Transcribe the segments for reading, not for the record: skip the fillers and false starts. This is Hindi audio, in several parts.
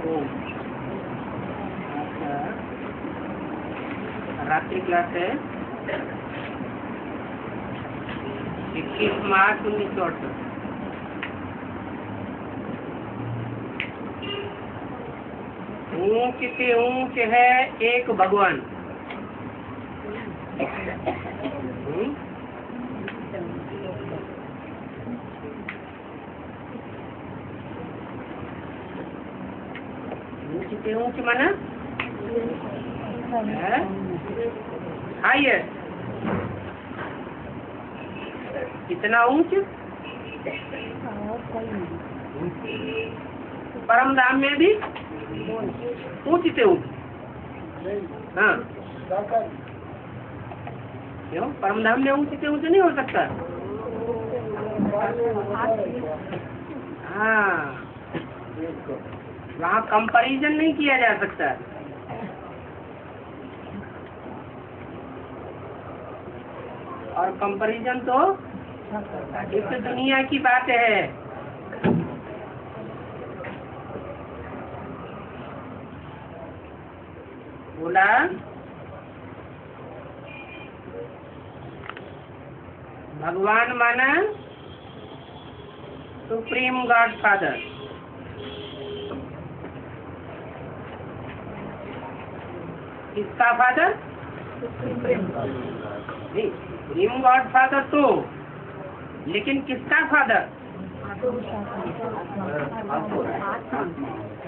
ओम। रात्रि क्लास है 21 मार्च 1968। ऊंच से ऊंच है एक भगवान। ऊंच से ऊंच माना हाईएस्ट। कितना ऊंच? परम धाम में भी ऊंच से ऊंच। हाँ, क्यों? परम धाम में ऊंच से ऊंच नहीं हो सकता। हाँ, वहाँ कंपैरिजन नहीं किया जा सकता। और कंपैरिजन तो इस दुनिया की बात है। बोला भगवान माना सुप्रीम गॉड फादर। किसका फादर? नहीं, सुप्रीम गॉड फादर तो, लेकिन किसका फादर?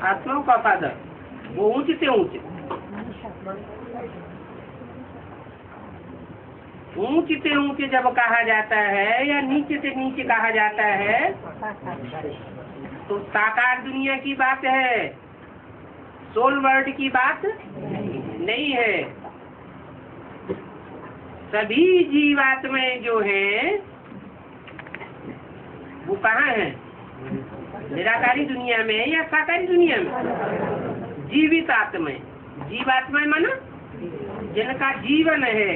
आत्माओं का फादर। वो ऊंच से ऊंच। ऊंच से ऊंच जब कहा जाता है या नीचे से नीचे कहा जाता है तो साकार दुनिया की बात है, सोल वर्ल्ड की बात नहीं है। सभी जीवात्माएं जो है वो कहाँ है? निराकारी दुनिया में या साकारी दुनिया में? जीवित आत्माएं। जीवात्माएं माना जिनका जीवन है।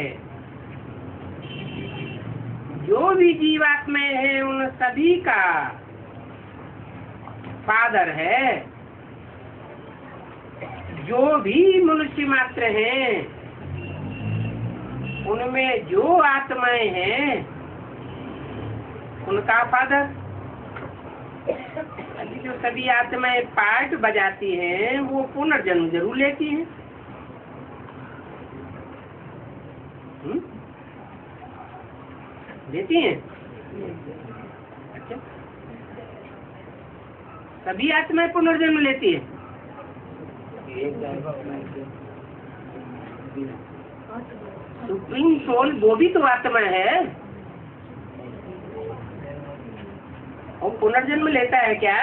जो भी जीवात्माएं हैं उन सभी का फादर है। जो भी मनुष्य मात्र हैं उनमें जो आत्माएं हैं उनका फादर। अभी जो सभी आत्माएं पार्ट बजाती हैं वो पुनर्जन्म जरूर लेती हैं। लेती हैं? अच्छा, सभी आत्माएं पुनर्जन्म लेती है। सुप्रीम सोल वो भी तो आत्मा है। और पुनर्जन्म लेता है क्या?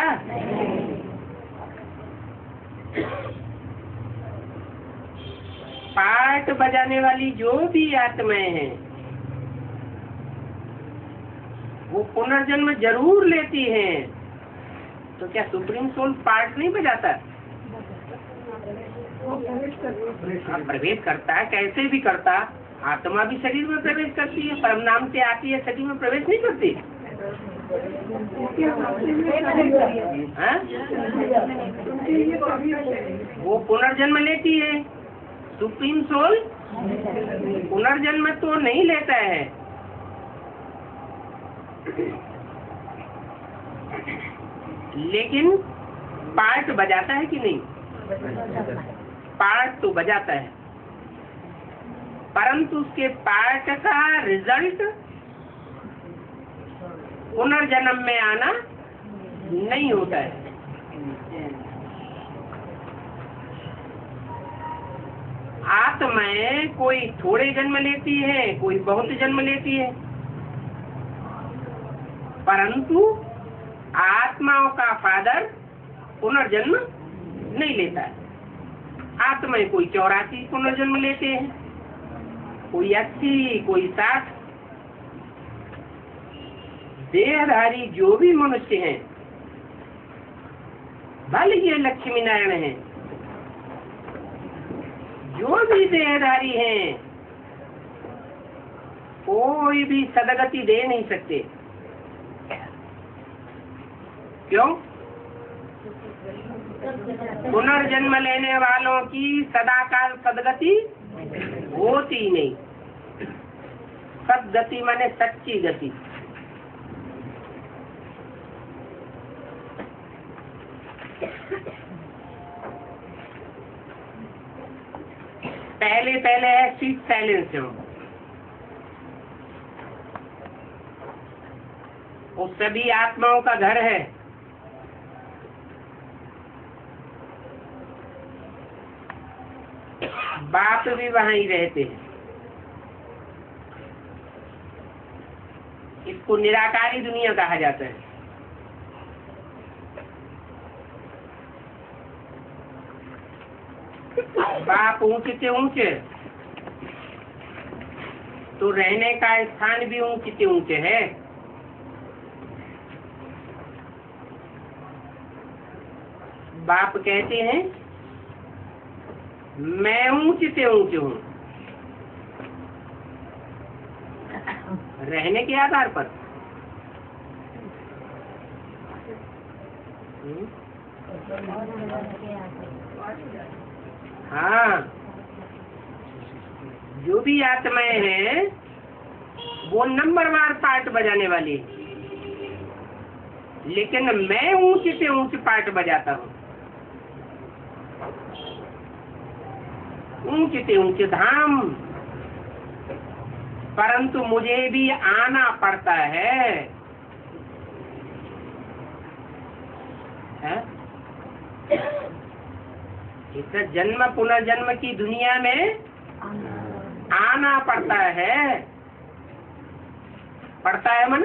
पार्ट बजाने वाली जो भी आत्माएं हैं वो पुनर्जन्म जरूर लेती हैं। तो क्या सुप्रीम सोल पार्ट नहीं बजाता? प्रवेश करता है, कैसे भी करता। आत्मा भी शरीर में प्रवेश करती है, परम नाम से आती है, शरीर में प्रवेश नहीं करती। वो पुनर्जन्म लेती है। सुप्रीम सोल पुनर्जन्म तो नहीं लेता है, लेकिन पार्ट बजाता है कि नहीं? पार्ट तो बजाता है, परंतु उसके पार्ट का रिजल्ट पुनर्जन्म में आना नहीं होता है। आत्माएं कोई थोड़े जन्म लेती है, कोई बहुत जन्म लेती है, परंतु आत्माओं का फादर पुनर्जन्म नहीं लेता है। आत्माएं कोई 84 पुनर्जन्म लेते हैं, कोई 80, कोई 60। देहधारी जो भी मनुष्य हैं, भले ये लक्ष्मी नारायण हैं, जो भी देहधारी हैं, कोई भी सदगति दे नहीं सकते। क्यों? पुनर्जन्म लेने वालों की सदाकाल सदगति होती नहीं। सदगति माने सच्ची गति। पहले पहले है स्वीट साइलेंस, वो सभी आत्माओं का घर है। बाप भी वहां ही रहते हैं। इसको निराकारी दुनिया कहा जाता है। बाप ऊंचे से ऊंचे, तो रहने का स्थान भी ऊंचे से ऊंचे है। बाप कहते हैं मैं ऊंचे से ऊंचे हूँ, रहने के आधार पर। हाँ, जो भी आत्माएं हैं वो नंबरवार पार्ट बजाने वाली, लेकिन मैं ऊंचे से ऊंचे पार्ट बजाता हूँ। ऊंचे से ऊंचे धाम, परंतु मुझे भी आना पड़ता है। इस जन्म पुनर्जन्म की दुनिया में आना पड़ता है। पड़ता है मन,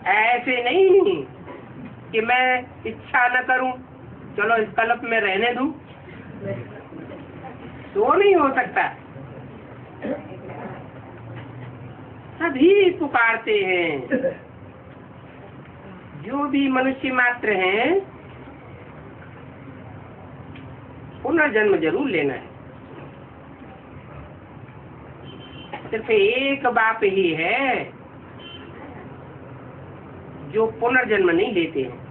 ऐसे नहीं कि मैं इच्छा न करूं, चलो इस कल्प में रहने दूं, तो नहीं हो सकता। सभी पुकारते हैं, जो भी मनुष्य मात्र हैं, पुनर्जन्म जरूर लेना है। सिर्फ एक बाप ही है जो पुनर्जन्म नहीं लेते हैं।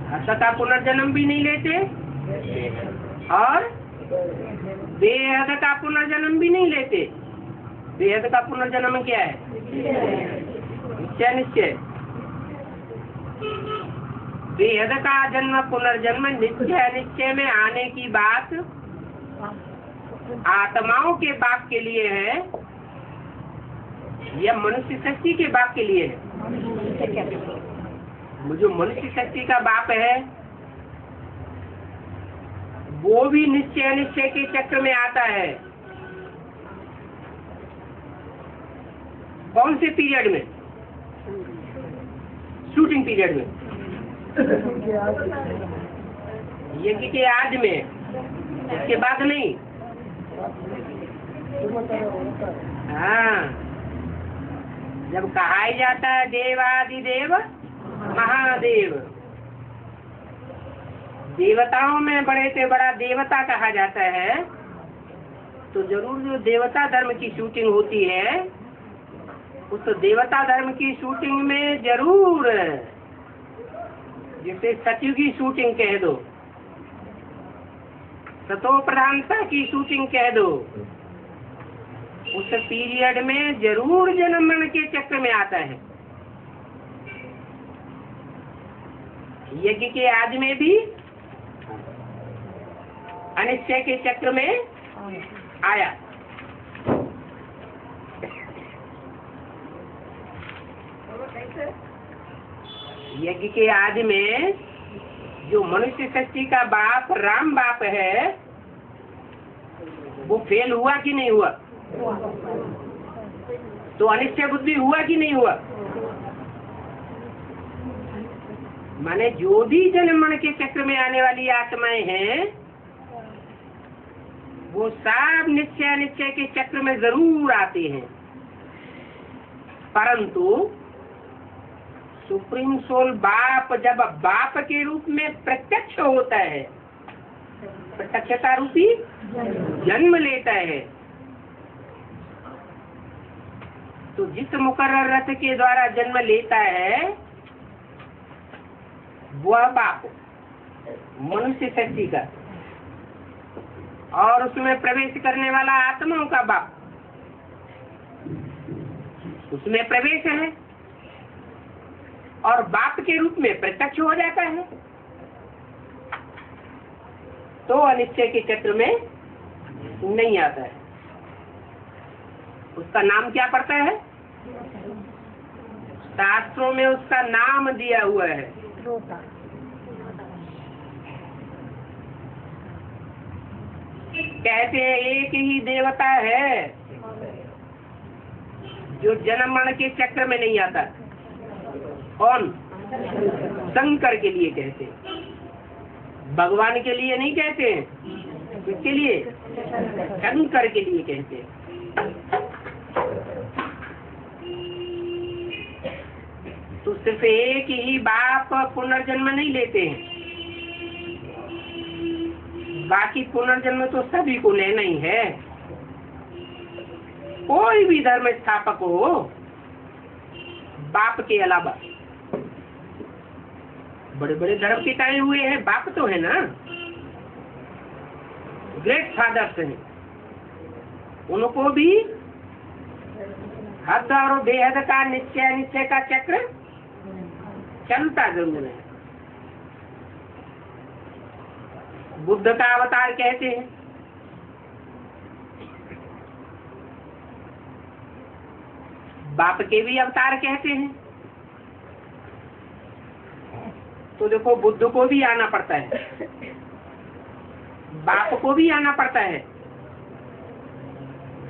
हर्ष का पुनर्जन्म भी नहीं लेते और बेहद का पुनर्जन्म भी नहीं लेते। बेहद का पुनर्जन्म क्या है? निश्चय निश्चय। बेहद का जन्म पुनर्जन्म निश्चय निश्चय में आने की बात आत्माओं के बाप के लिए है या मनुष्य शक्ति के बाप के लिए है? जो मनुष्य शक्ति का बाप है वो भी निश्चय निश्चय के चक्र में आता है। कौन से पीरियड में? शूटिंग पीरियड में, यज्ञ के आज में, इसके बाद नहीं। हाँ, जब कहा जाता है देवादिदेव महादेव, देवताओं में बड़े से बड़ा देवता कहा जाता है, तो जरूर जो देवता धर्म की शूटिंग होती है, उस देवता धर्म की शूटिंग में जरूर, जिसे सतयुगी शूटिंग कह दो, सतो प्रधानता की शूटिंग कह दो, उस पीरियड में जरूर जन्म मरण के चक्र में आता है। यज्ञ के आज में भी अनिश्चय के चक्र में आया। यज्ञ के आज में जो मनुष्य शक्ति का बाप राम बाप है, वो फेल हुआ कि नहीं हुआ? तो अनिश्चय बुद्धि हुआ कि नहीं हुआ? माने जो भी जन्म मरण के चक्र में आने वाली आत्माएं हैं, वो सब निश्चय निश्चय के चक्र में जरूर आते हैं, परंतु सुप्रीम सोल बाप जब बाप के रूप में प्रत्यक्ष होता है, प्रत्यक्षता रूपी जन्म लेता है, तो जिस मुकर्रर रथ के द्वारा जन्म लेता है वह बाप मनुष्य शक्ति का, और उसमें प्रवेश करने वाला आत्माओं का बाप, उसमें प्रवेश है और बाप के रूप में प्रत्यक्ष हो जाता है, तो अनिश्चय के चक्र में नहीं आता है। उसका नाम क्या पड़ता है? शास्त्रों में उसका नाम दिया हुआ है, कहते हैं एक ही देवता है जो जन्म मरण के चक्र में नहीं आता। कौन? शंकर के लिए कहते हैं, भगवान के लिए नहीं कहते हैं। किसके लिए? शंकर के लिए कहते हैं। तो सिर्फ एक ही बाप पुनर्जन्म नहीं लेते हैं, बाकी पुनर्जन्म तो सभी को लेना ही है। कोई भी धर्म स्थापक हो, बाप के अलावा बड़े बड़े धर्म पिताएं हुए हैं, बाप तो है ना, ग्रेट फादर्स हैं, उनको भी हद और बेहद का निश्चय निश्चय का चक्र चलता जरूर है। बुद्ध का अवतार कहते हैं, बाप के भी अवतार कहते हैं। तो देखो बुद्ध को भी आना पड़ता है, बाप को भी आना पड़ता है।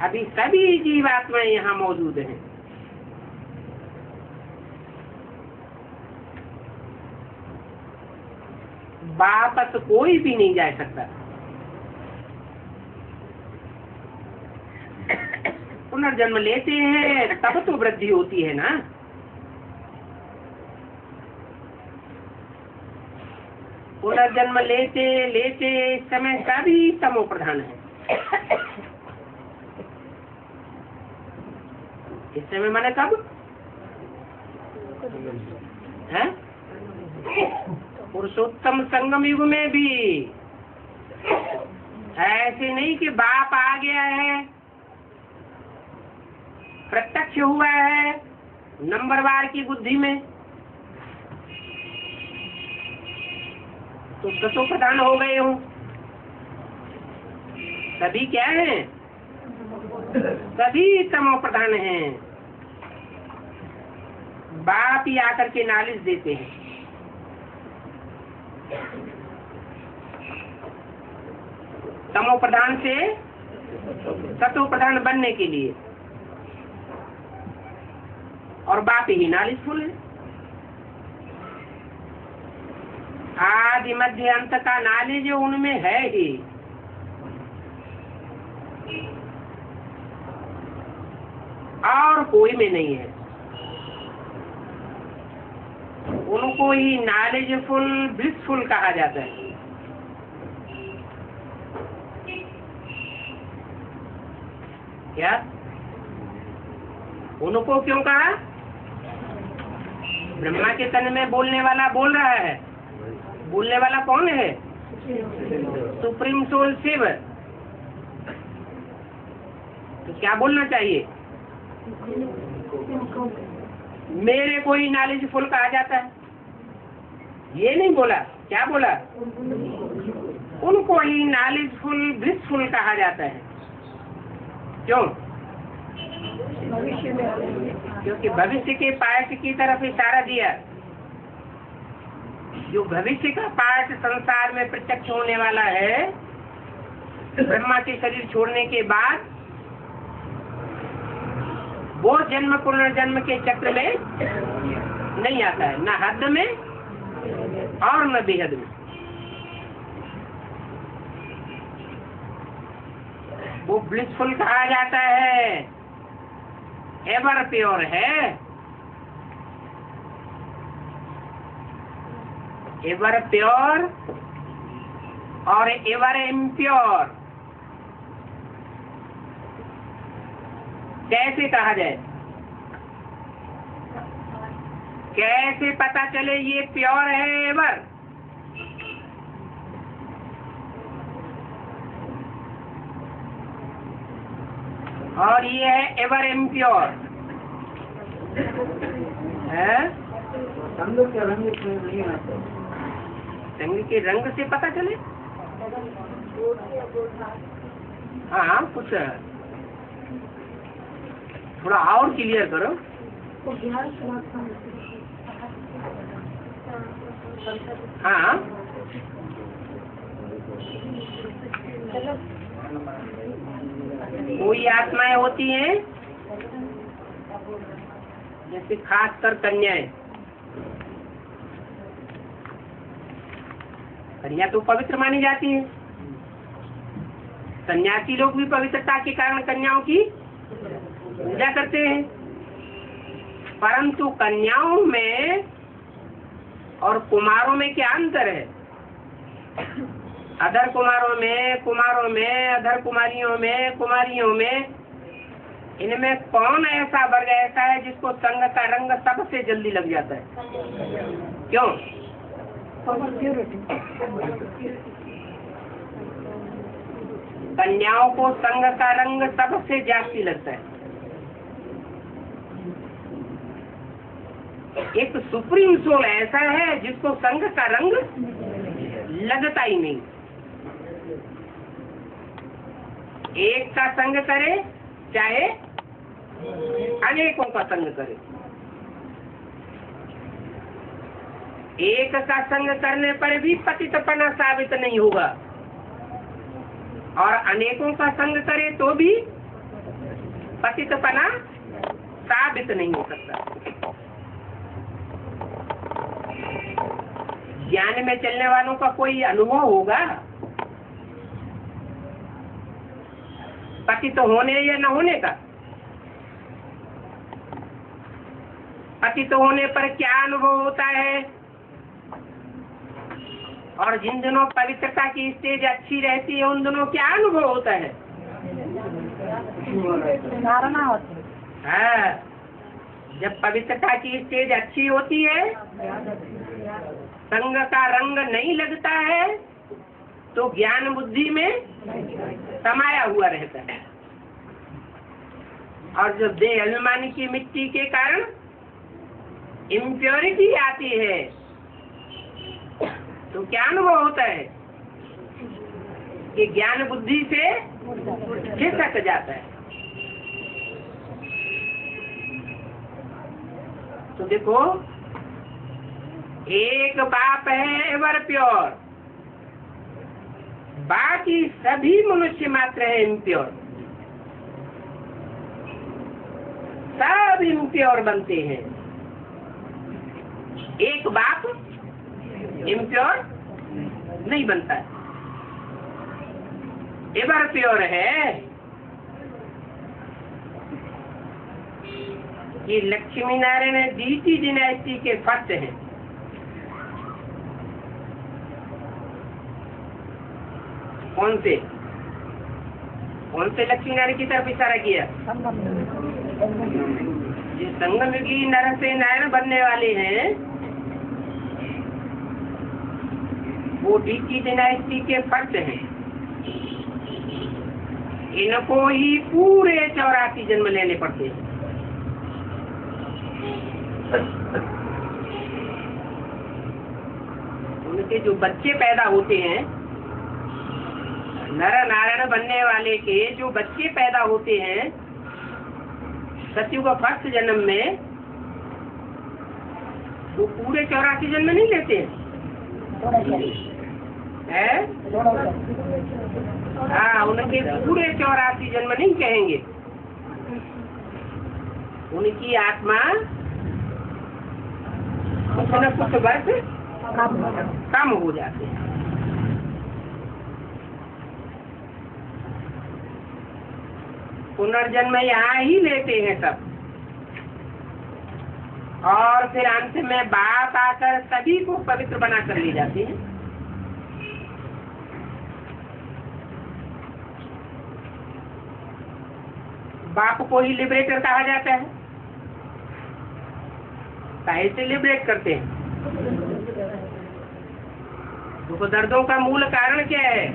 अभी सभी जीवात्माएं यहाँ मौजूद हैं। वापस कोई भी नहीं जा सकता। पुनर्जन्म लेते हैं तब तो वृद्धि होती है ना। पुनर्जन्म लेते लेते इस समय सभी तमो प्रधान है। इस समय माने कब है? पुरुषोत्तम संगम युग में भी ऐसे नहीं कि बाप आ गया है, प्रत्यक्ष हुआ है नंबरवार की बुद्धि में, तो सतो प्रधान हो गए हूँ। सभी क्या है? सभी तमो प्रधान हैं। बाप ही आकर के नालिश देते हैं। तमो प्रधान से सतो प्रधान बनने के लिए, और बाप ही नालिश फुल है। आदि मध्य अंत का नॉलेज उनमें है ही। और कोई में नहीं है। उनको ही नॉलेजफुल ब्लिसफुल कहा जाता है। क्या उनको क्यों कहा? ब्रह्मा के तन में बोलने वाला बोल रहा है। बोलने वाला कौन है? Supreme soul Shiv. तो क्या बोलना चाहिए? मेरे को ही नॉलेजफुल कहा जाता है। ये नहीं बोला। क्या बोला? उनको ही नॉलेजफुल ब्लिसफुल कहा जाता है। क्यों? क्योंकि भविष्य के पार्ट की तरफ इशारा दिया। जो भविष्य का पार्ट संसार में प्रत्यक्ष होने वाला है, ब्रह्मा के शरीर छोड़ने के बाद वो जन्म पुनर्जन्म के चक्र में नहीं आता है, न हद में और न बेहद में। वो ब्लिसफुल कहा जाता है, एवर प्योर है। एवर प्योर और एवर इम्प्योर। कैसे कहा जाए? कैसे पता चले ये प्योर है एवर? और ये है एवर इम्प्योर है। रंग के रंग नहीं आते, रंग के रंग से पता चले? हाँ, कुछ थोड़ा और क्लियर करो। हाँ, कोई आत्माएं होती हैं जैसे खासकर कन्याएं। कन्या तो पवित्र मानी जाती है। सन्यासी लोग भी पवित्रता के कारण कन्याओं की पूजा करते हैं। परंतु कन्याओं में और कुमारों में क्या अंतर है? अधर कुमारों में, अधर कुमारियों में इनमें कौन ऐसा वर्ग ऐसा है जिसको संग का रंग सबसे जल्दी लग जाता है? क्यों? कन्याओं को संग का रंग सबसे जास्ती लगता है। एक सुप्रीम सोल ऐसा है जिसको संग का रंग लगता ही नहीं। एक का संग करे चाहे अनेकों का संग करे। एक का संग करने पर भी पतितपना साबित नहीं होगा और अनेकों का संग करे तो भी पतितपना साबित नहीं हो सकता। ज्ञान में चलने वालों का कोई अनुभव होगा पतित होने या न होने का? पतित होने पर क्या अनुभव होता है? और जिन दिनों पवित्रता की स्टेज अच्छी रहती है उन दिनों क्या अनुभव होता है? धारणा होती है। हाँ, जब पवित्रता की स्टेज अच्छी होती है, संग का रंग नहीं लगता है, तो ज्ञान बुद्धि में समाया हुआ रहता है। और जब देह अभिमानी की मिट्टी के कारण इम्प्योरिटी आती है तो क्या अनुभव होता है? कि ज्ञान बुद्धि से खिसक जाता है। तो देखो, एक बाप है एवर प्योर, बाकी सभी मनुष्य मात्र है इम्प्योर। सब इम्प्योर बनते हैं। एक बाप इम्प्योर नहीं बनता है, एवर प्योर है। ये लक्ष्मी नारायण डीटी डिनाइटी के फर्स्ट हैं। कौन से लक्ष्मी नारायण की तरफ इशारा किया? जो संगम युगी नर से नारायण बनने वाले हैं वो डीटी डिनाइटी के फर्स्ट हैं। इनको ही पूरे 84 जन्म लेने पड़ते हैं। उनके जो बच्चे पैदा होते हैं, नर नारायण बनने वाले के जो बच्चे पैदा होते हैं सत्युग फर्स्ट जन्म में, वो पूरे 84 जन्म नहीं लेते हैं। हाँ, उनके पूरे 84 जन्म नहीं कहेंगे। उनकी आत्मा कुछ न कुछ वर्ष कम हो जाते हैं। पुनर्जन्म यहाँ ही लेते हैं सब, और फिर अंत में बाप आकर सभी को पवित्र बना कर ले जाते हैं। बाप को ही लिबरेटर कहा जाता है। काहे से लिबरेट करते हैं? दुख दर्दों का मूल कारण क्या है?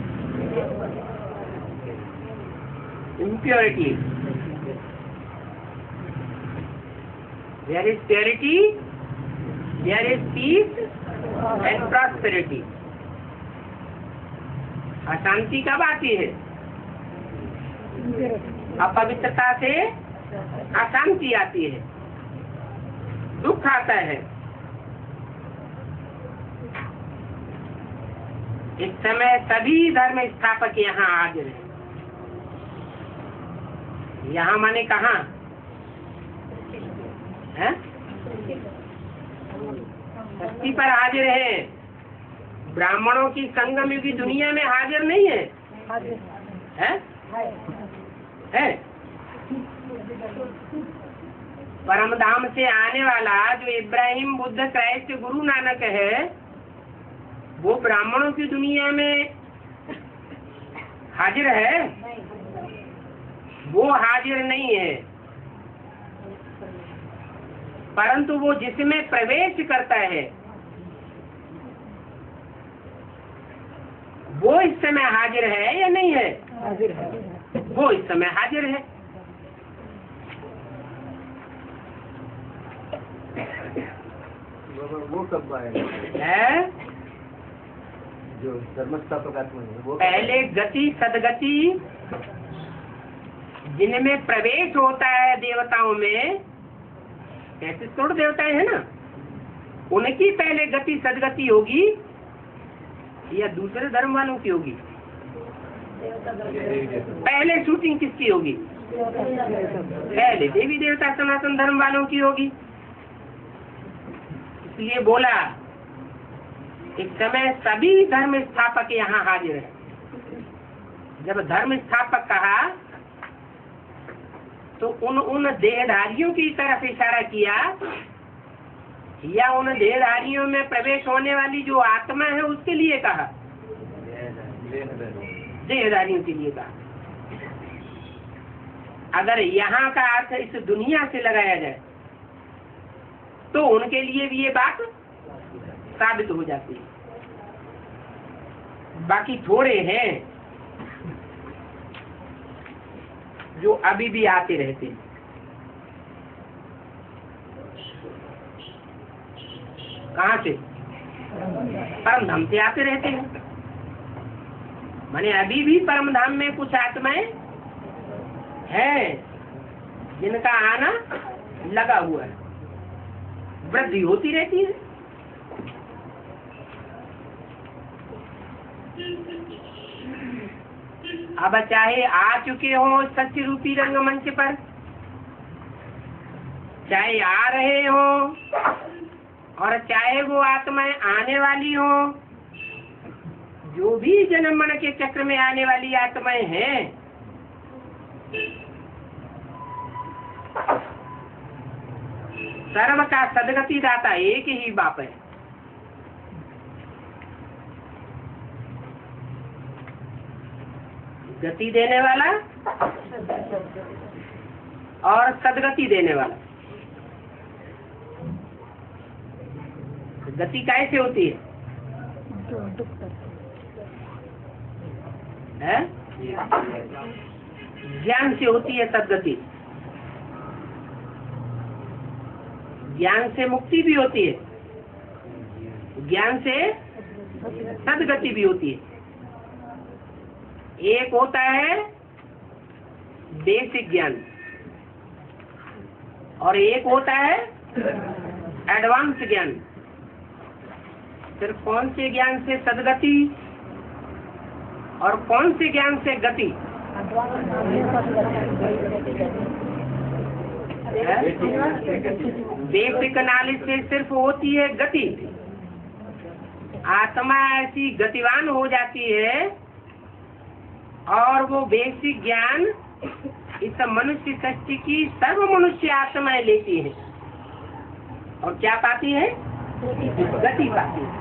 Impurity. There is purity, there is peace and prosperity. अशांति कब आती है? अपवित्रता से अशांति आती है, दुख आता है। इस समय सभी धर्म स्थापक यहाँ हाजिर हैं। यहाँ माने कहाँ है? धरती पर हाजिर है। ब्राह्मणों की संगम युगी दुनिया में हाजिर नहीं है, है? परम धाम से आने वाला जो इब्राहिम, बुद्ध, क्राइस्ट, गुरु नानक है, वो ब्राह्मणों की दुनिया में हाजिर है? वो हाजिर नहीं है, परंतु वो जिसमें प्रवेश करता है वो इस समय हाजिर है या नहीं है? हाजिर है। वो इस समय हाजिर है। वो कब आएगा? है? जो धर्मस्थापक आत्मा है वो पहले गति सदगति जिनमें प्रवेश होता है देवताओं में, ऐसे थोड़े देवताएं है ना, उनकी पहले गति सदगति होगी या दूसरे धर्म वालों की होगी? पहले शूटिंग किसकी होगी? पहले देवी देवता सनातन धर्म वालों की होगी। इसलिए बोला इस समय सभी धर्म स्थापक यहाँ हाजिर है। जब धर्म स्थापक कहा तो उन देहधारियों की तरफ इशारा किया या उन देहधारियों में प्रवेश होने वाली जो आत्मा है उसके लिए कहा? देहधारियों के लिए कहा। अगर यहाँ का अर्थ इस दुनिया से लगाया जाए तो उनके लिए भी ये बात साबित हो जाती है। बाकी थोड़े हैं जो अभी भी आते रहते हैं। कहाँ से? परम धाम से आते रहते हैं। माने अभी भी परम धाम में कुछ आत्माएं हैं जिनका आना लगा हुआ है, वृद्धि होती रहती है। अब चाहे आ चुके हो सत्य रूपी रंगमंच पर, चाहे आ रहे हो और चाहे वो आत्माएं आने वाली हो, जो भी जन्म मरण के चक्र में आने वाली आत्माएं हैं, सर्व का सदगति दाता एक ही बाप है। गति देने वाला और सदगति देने वाला। गति कैसे होती है? ज्ञान से होती है सदगति। ज्ञान से मुक्ति भी होती है, ज्ञान से सदगति भी होती है। एक होता है बेसिक ज्ञान और एक होता है एडवांस ज्ञान। फिर कौन से ज्ञान से सदगति और कौन से ज्ञान से गति? बेसिक नॉलेज से सिर्फ होती है गति। आत्मा ऐसी गतिवान हो जाती है और वो बेसिक ज्ञान इस मनुष्य सृष्टि की सर्व मनुष्य आत्माएं लेती है और क्या पाती है? गति पाती है,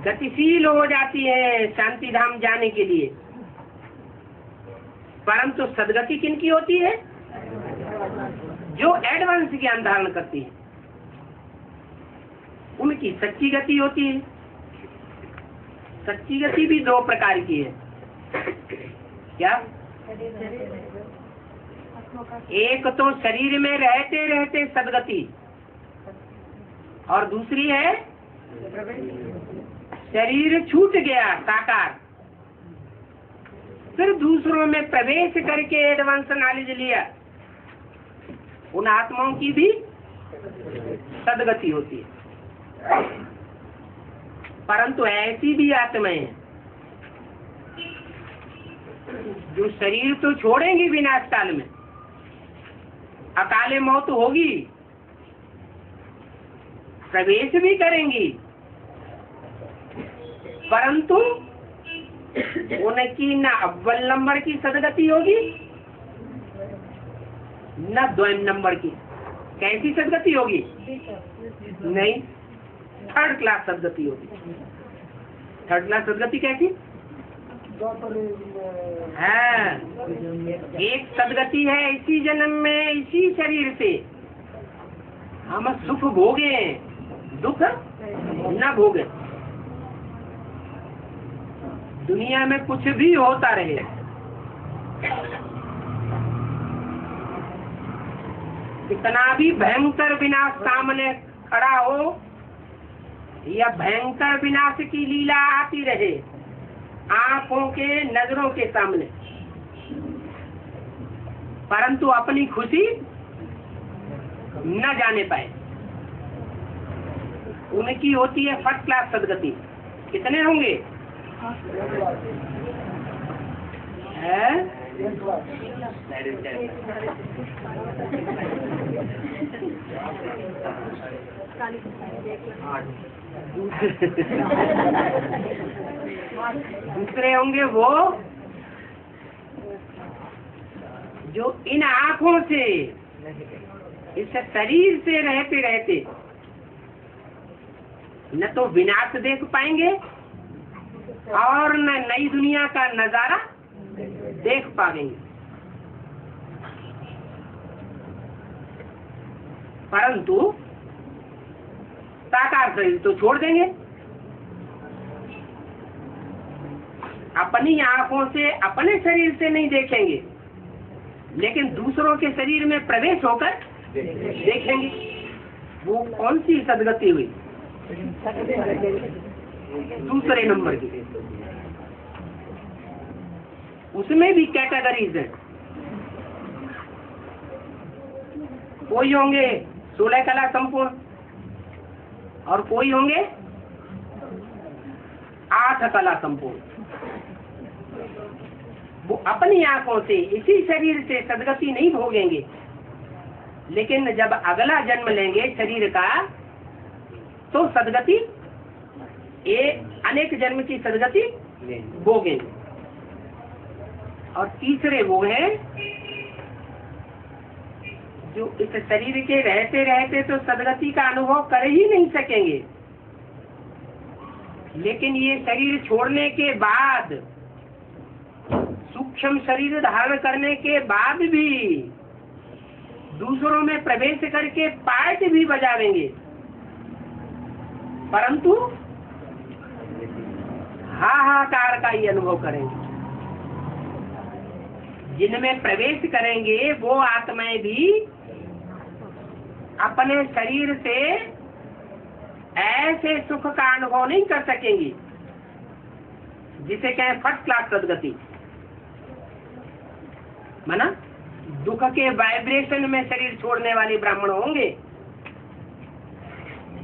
गतिशील हो जाती है शांति धाम जाने के लिए। परंतु सदगति किनकी होती है? जो एडवांस ज्ञान धारण करती है उनकी सच्ची गति होती है। सच्ची गति भी दो प्रकार की है। क्या? एक तो शरीर में रहते रहते सदगति, और दूसरी है शरीर छूट गया साकार, फिर दूसरों में प्रवेश करके एडवांस नॉलेज लिया, उन आत्माओं की भी सदगति होती है। परंतु ऐसी भी आत्माएं हैं जो शरीर तो छोड़ेंगी विनाश काल में, अकाले मौत होगी, प्रवेश भी करेंगी, परंतु उनकी न अव्वल नंबर की सदगति होगी न द्वैम नंबर की। कैसी सदगति होगी? नहीं, थर्ड क्लास सदगति होगी। थर्ड क्लास सदगति कैसी? हाँ, एक सदगति है इसी जन्म में इसी शरीर से हम सुख भोगे, दुख न भोगे। दुनिया में कुछ भी होता रहे, कितना भी भयंकर विनाश सामने खड़ा हो या भयंकर विनाश की लीला आती रहे आंखों के नजरों के सामने, परंतु अपनी खुशी न जाने पाए, उनकी होती है फर्स्ट क्लास सदगति। कितने होंगे? है? दूसरे होंगे वो जो इन आँखों से, इस शरीर से रहते रहते न तो विनाश देख पाएंगे और न नई दुनिया का नजारा देख पाएंगे, परंतु साकार शरीर तो छोड़ देंगे। अपनी आंखों से अपने शरीर से नहीं देखेंगे, लेकिन दूसरों के शरीर में प्रवेश होकर देखेंगे। वो कौन सी सदगति हुई? दूसरे नंबर की। उसमें भी कैटेगरीज है। कोई होंगे 16 कला संपूर्ण और कोई होंगे 8 कला संपूर्ण। वो अपनी आंखों से इसी शरीर से सदगति नहीं भोगेंगे, लेकिन जब अगला जन्म लेंगे शरीर का तो सदगति अनेक जन्म की सदगति भोगेंगे। और तीसरे वो हैं जो इस शरीर के रहते रहते तो सदगति का अनुभव कर ही नहीं सकेंगे, लेकिन ये शरीर छोड़ने के बाद, सूक्ष्म शरीर धारण करने के बाद भी दूसरों में प्रवेश करके पार्ट भी बजावेंगे, परंतु हाहाकार का ही अनुभव करेंगे। जिनमें प्रवेश करेंगे वो आत्माएं भी अपने शरीर से ऐसे सुख का अनुभव नहीं कर सकेंगी जिसे कहें फर्स्ट क्लास सदगति। माना दुख के वाइब्रेशन में शरीर छोड़ने वाले ब्राह्मण होंगे,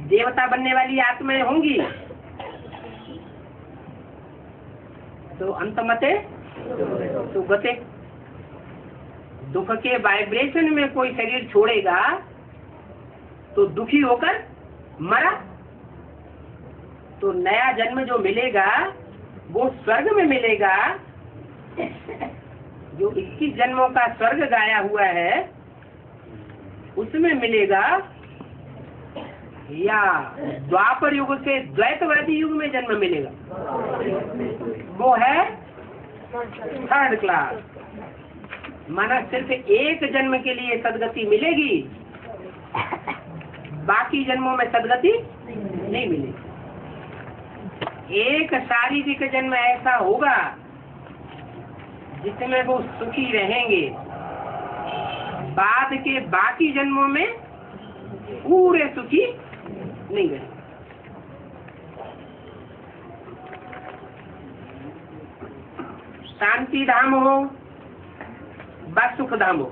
देवता बनने वाली आत्माएं होंगी, तो अंतमते सुगते। दुख के वाइब्रेशन में कोई शरीर छोड़ेगा तो दुखी होकर मरा, तो नया जन्म जो मिलेगा वो स्वर्ग में मिलेगा। जो 21 जन्मों का स्वर्ग गाया हुआ है उसमें मिलेगा, या द्वापर युग से द्वैतवादी युग में जन्म मिलेगा, वो है थर्ड क्लास। माना सिर्फ एक जन्म के लिए सदगति मिलेगी, बाकी जन्मों में सदगति नहीं मिलेगी। एक शारीरिक जन्म ऐसा होगा जिसमें वो सुखी रहेंगे, बाद के बाकी जन्मों में पूरे सुखी नहीं रहेंगे। शांति धाम हो व सुख धाम हो,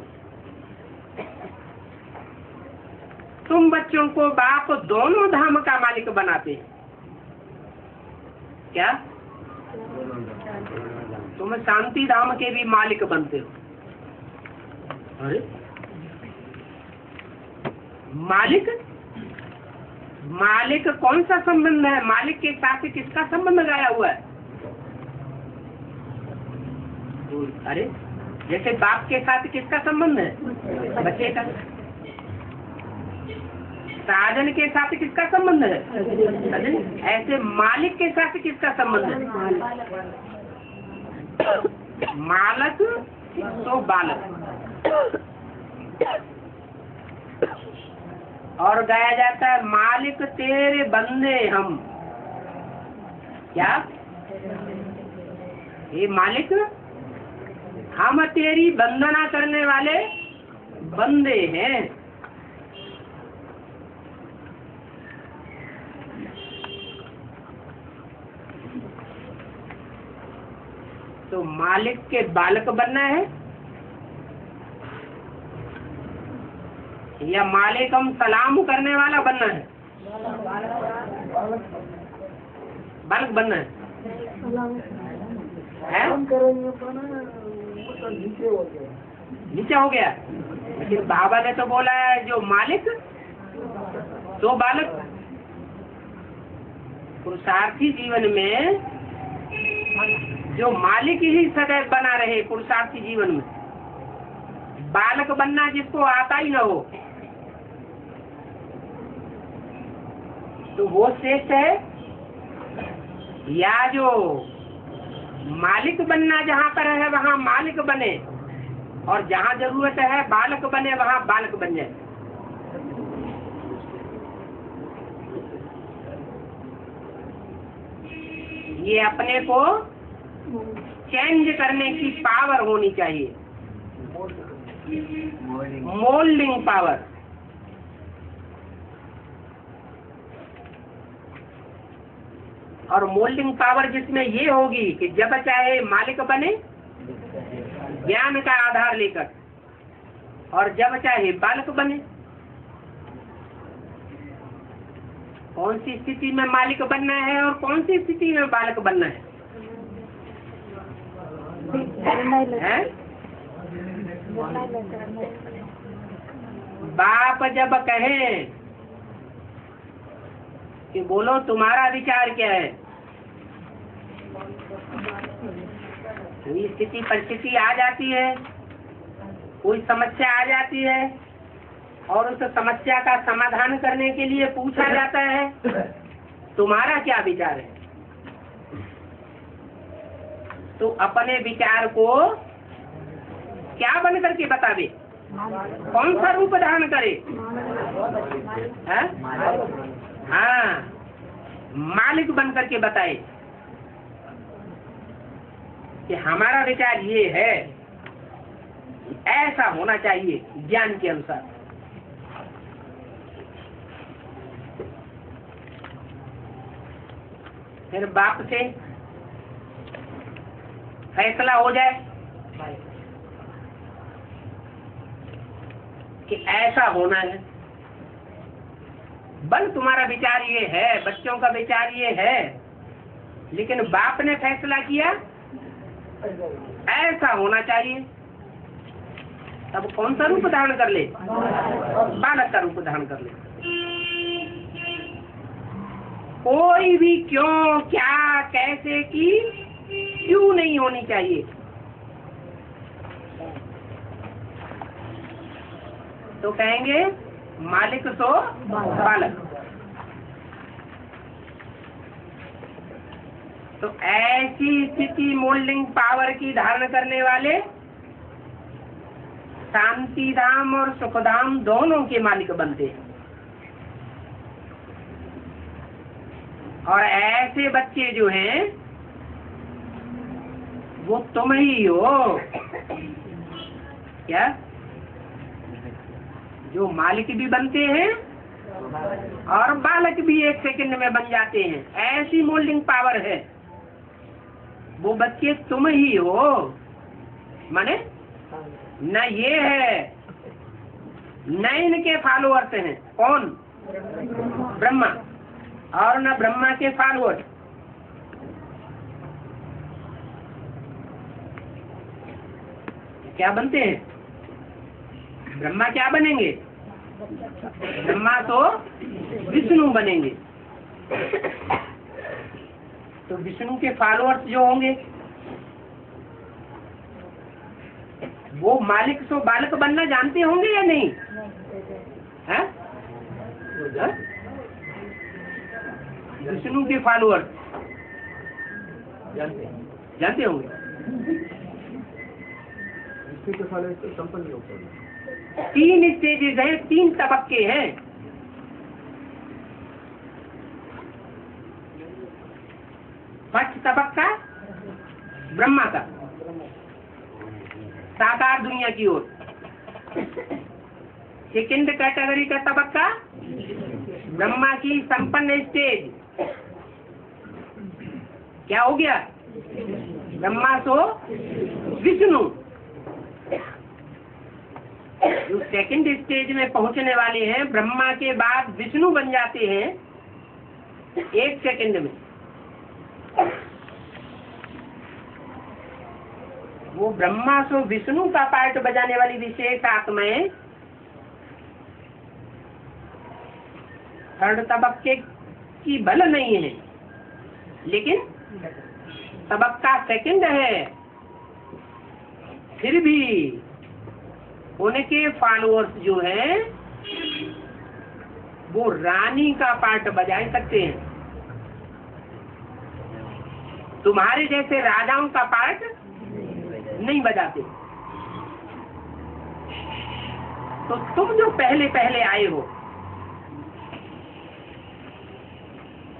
तुम बच्चों को बाप दोनों धाम का मालिक बनाते हैं। क्या तुम शांति धाम के भी मालिक बनते हो? अरे मालिक, मालिक कौन सा संबंध है? मालिक के साथ किसका संबंध गाया हुआ है? अरे जैसे बाप के साथ किसका संबंध है? बच्चे का। साधन के साथ किसका संबंध है? ऐसे मालिक के साथ किसका संबंध है? मालक तो बालक। और गाया जाता है मालिक तेरे बंदे हम। क्या ये मालिक, हम तेरी वंदना करने वाले बंदे हैं। तो मालिक के बालक बनना है या मालिक हम सलाम करने वाला बनना है? बालक बनना है? नीचे हो गया। लेकिन बाबा ने तो बोला है जो मालिक तो बालक। पुरुषार्थी जीवन में जो मालिक ही सदैव बना रहे, पुरुषार्थी जीवन में बालक बनना जिसको आता ही न हो तो वो श्रेष्ठ है, या जो मालिक बनना जहाँ पर है वहाँ मालिक बने और जहाँ जरूरत है बालक बने वहाँ बालक बन जाए। ये अपने को चेंज करने की पावर होनी चाहिए, मोल्डिंग पावर। और मोल्डिंग पावर जिसमें ये होगी कि जब चाहे मालिक बने ज्ञान का आधार लेकर, और जब चाहे बालक बने। कौन सी स्थिति में मालिक बनना है और कौन सी स्थिति में बालक बनना है? बाप जब कहे कि बोलो तुम्हारा विचार क्या है, कोई स्थिति परिस्थिति आ जाती है, कोई समस्या आ जाती है और उस समस्या का समाधान करने के लिए पूछा जाता है तुम्हारा क्या विचार है, तो अपने विचार को क्या बन करके बतावे, कौन सा रूप धारण करे? हाँ, मालिक बन करके बताए कि हमारा विचार ये है, ऐसा होना चाहिए ज्ञान के अनुसार। फिर बाप से फैसला हो जाए कि ऐसा होना है। बल तुम्हारा विचार ये है, बच्चों का विचार ये है, लेकिन बाप ने फैसला किया ऐसा होना चाहिए, तब कौन सा रूप धारण कर ले? बालक का रूप धारण कर ले। कोई भी क्यों, क्या, कैसे की क्यों नहीं होनी चाहिए। तो कहेंगे मालिक सो बालक। तो ऐसी स्थिति मोल्डिंग पावर की धारण करने वाले शांति धाम और सुख धाम दोनों के मालिक बनते हैं। और ऐसे बच्चे जो हैं वो तुम ही हो। क्या? जो मालिक भी बनते हैं और बालक भी 1 सेकंड में बन जाते हैं। ऐसी मोल्डिंग पावर है। वो बच्चे तुम ही हो। माने न ये है, न इनके फॉलोअर्स हैं। कौन? ब्रह्मा। और न ब्रह्मा के फॉलोअर्स। क्या बनते हैं? ब्रह्मा क्या बनेंगे? ब्रह्मा तो विष्णु बनेंगे। तो विष्णु के फॉलोअर्स जो होंगे वो मालिक से बालक बनना जानते होंगे या नहीं? हैं? विष्णु के फॉलोअर्स जानते होंगे। विष्णु के फॉलोअर्स तो संपन्न होगा। 3 स्टेजेस हैं, 3 तबक्के हैं। फर्स्ट तबक्का ब्रह्मा का, साकार दुनिया की ओर। सेकंड कैटेगरी का तबक्का ब्रह्मा की संपन्न स्टेज। क्या हो गया? ब्रह्मा तो विष्णु। जो सेकंड स्टेज में पहुंचने वाले हैं, ब्रह्मा के बाद विष्णु बन जाते हैं 1 सेकंड में। वो ब्रह्मा से विष्णु का पार्ट बजाने वाली विशेष आत्माएं थर्ड तबक्के की बल नहीं है, लेकिन तबक्का सेकंड है। फिर भी उनके फॉलोअर्स जो हैं वो रानी का पार्ट बजा सकते हैं। तुम्हारे जैसे राजाओं का पार्ट नहीं बजाते। तो तुम जो पहले पहले आए हो,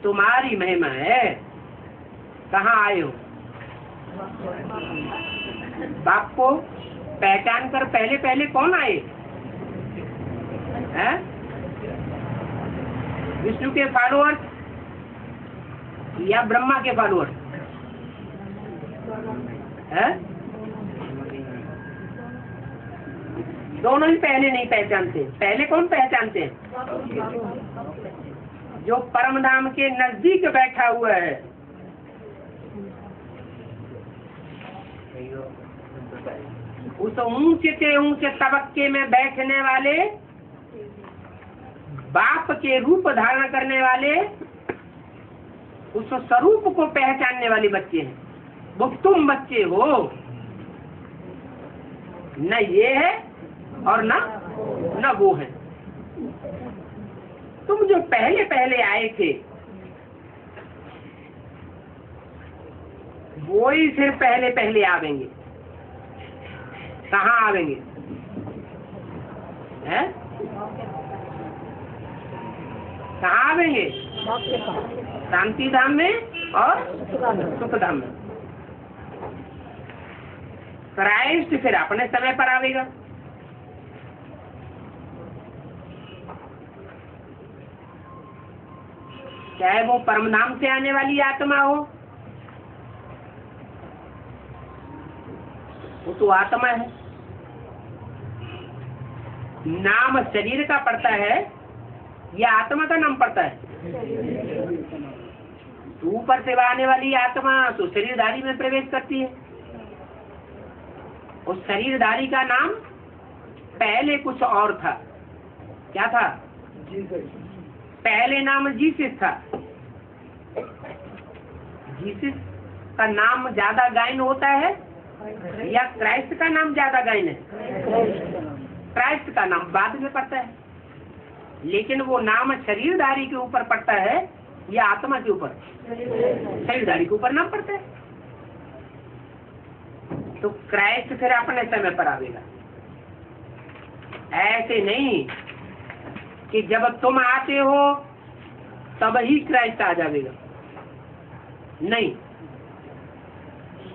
तुम्हारी महिमा है। कहाँ आए हो? बाप को पहचान कर पहले पहले कौन आए हैं? विष्णु के फॉलोअर्स या ब्रह्मा के फॉलोअर्स हैं? दोनों ही पहले नहीं पहचानते। पहले कौन पहचानते हैं? जो परम धाम के नजदीक बैठा हुआ है। उस ऊंचे से ऊंचे तबक्के में बैठने वाले, बाप के रूप धारण करने वाले, उस स्वरूप को पहचानने वाले बच्चे हैं। वो तुम बच्चे हो। न ये है और न वो है। तुम जो पहले पहले आए थे वो ही सिर्फ पहले पहले आवेंगे। कहाँ आवेंगे? हैं? कहाँ आवेंगे? शांति धाम में और सुख धाम में। क्राइस्ट फिर अपने समय पर आवेगा। चाहे वो परम धाम से आने वाली आत्मा हो, वो तो आत्मा है। नाम शरीर का पड़ता है या आत्मा का नाम पड़ता है? ऊपर से आने वाली आत्मा तो शरीरधारी में प्रवेश करती है। उस शरीरधारी का नाम पहले कुछ और था। क्या था? पहले नाम जीसस था। जीसस का नाम ज्यादा गायन होता है या क्राइस्ट का नाम ज्यादा गायन है? क्राइस्ट का नाम बाद में पड़ता है, लेकिन वो नाम शरीरधारी के ऊपर पड़ता है या आत्मा के ऊपर? शरीरधारी के ऊपर नाम पड़ता है। तो क्राइस्ट फिर अपने समय पर आवेगा। ऐसे नहीं कि जब तुम आते हो तब ही क्राइस्ट आ जाएगा। नहीं,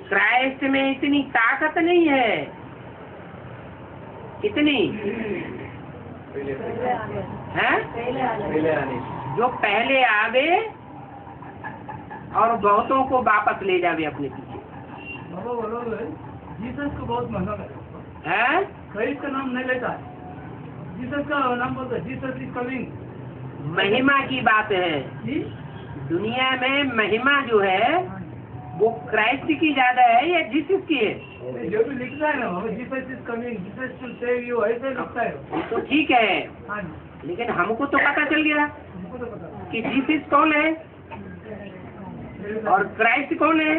क्राइस्ट में इतनी ताकत नहीं है। कितनी है? जो पहले आवे और बहुतों को वापस ले जावे अपने पीछे। जीसस को बहुत महंगा है? क्राइस्ट का नाम नहीं लेता है, जीसस का नाम बोलता है, जीसस इज कमिंग। महिमा की बात है। दुनिया में महिमा जो है वो क्राइस्ट की ज्यादा है या जीसस की है? जो भी लिखता है ना, Jesus is coming, Jesus to save you, ऐसे लिखता है। तो ठीक है, हाँ जी, लेकिन हमको तो पता चल गया हमको तो पता है। कि जीसस कौन है और क्राइस्ट कौन है।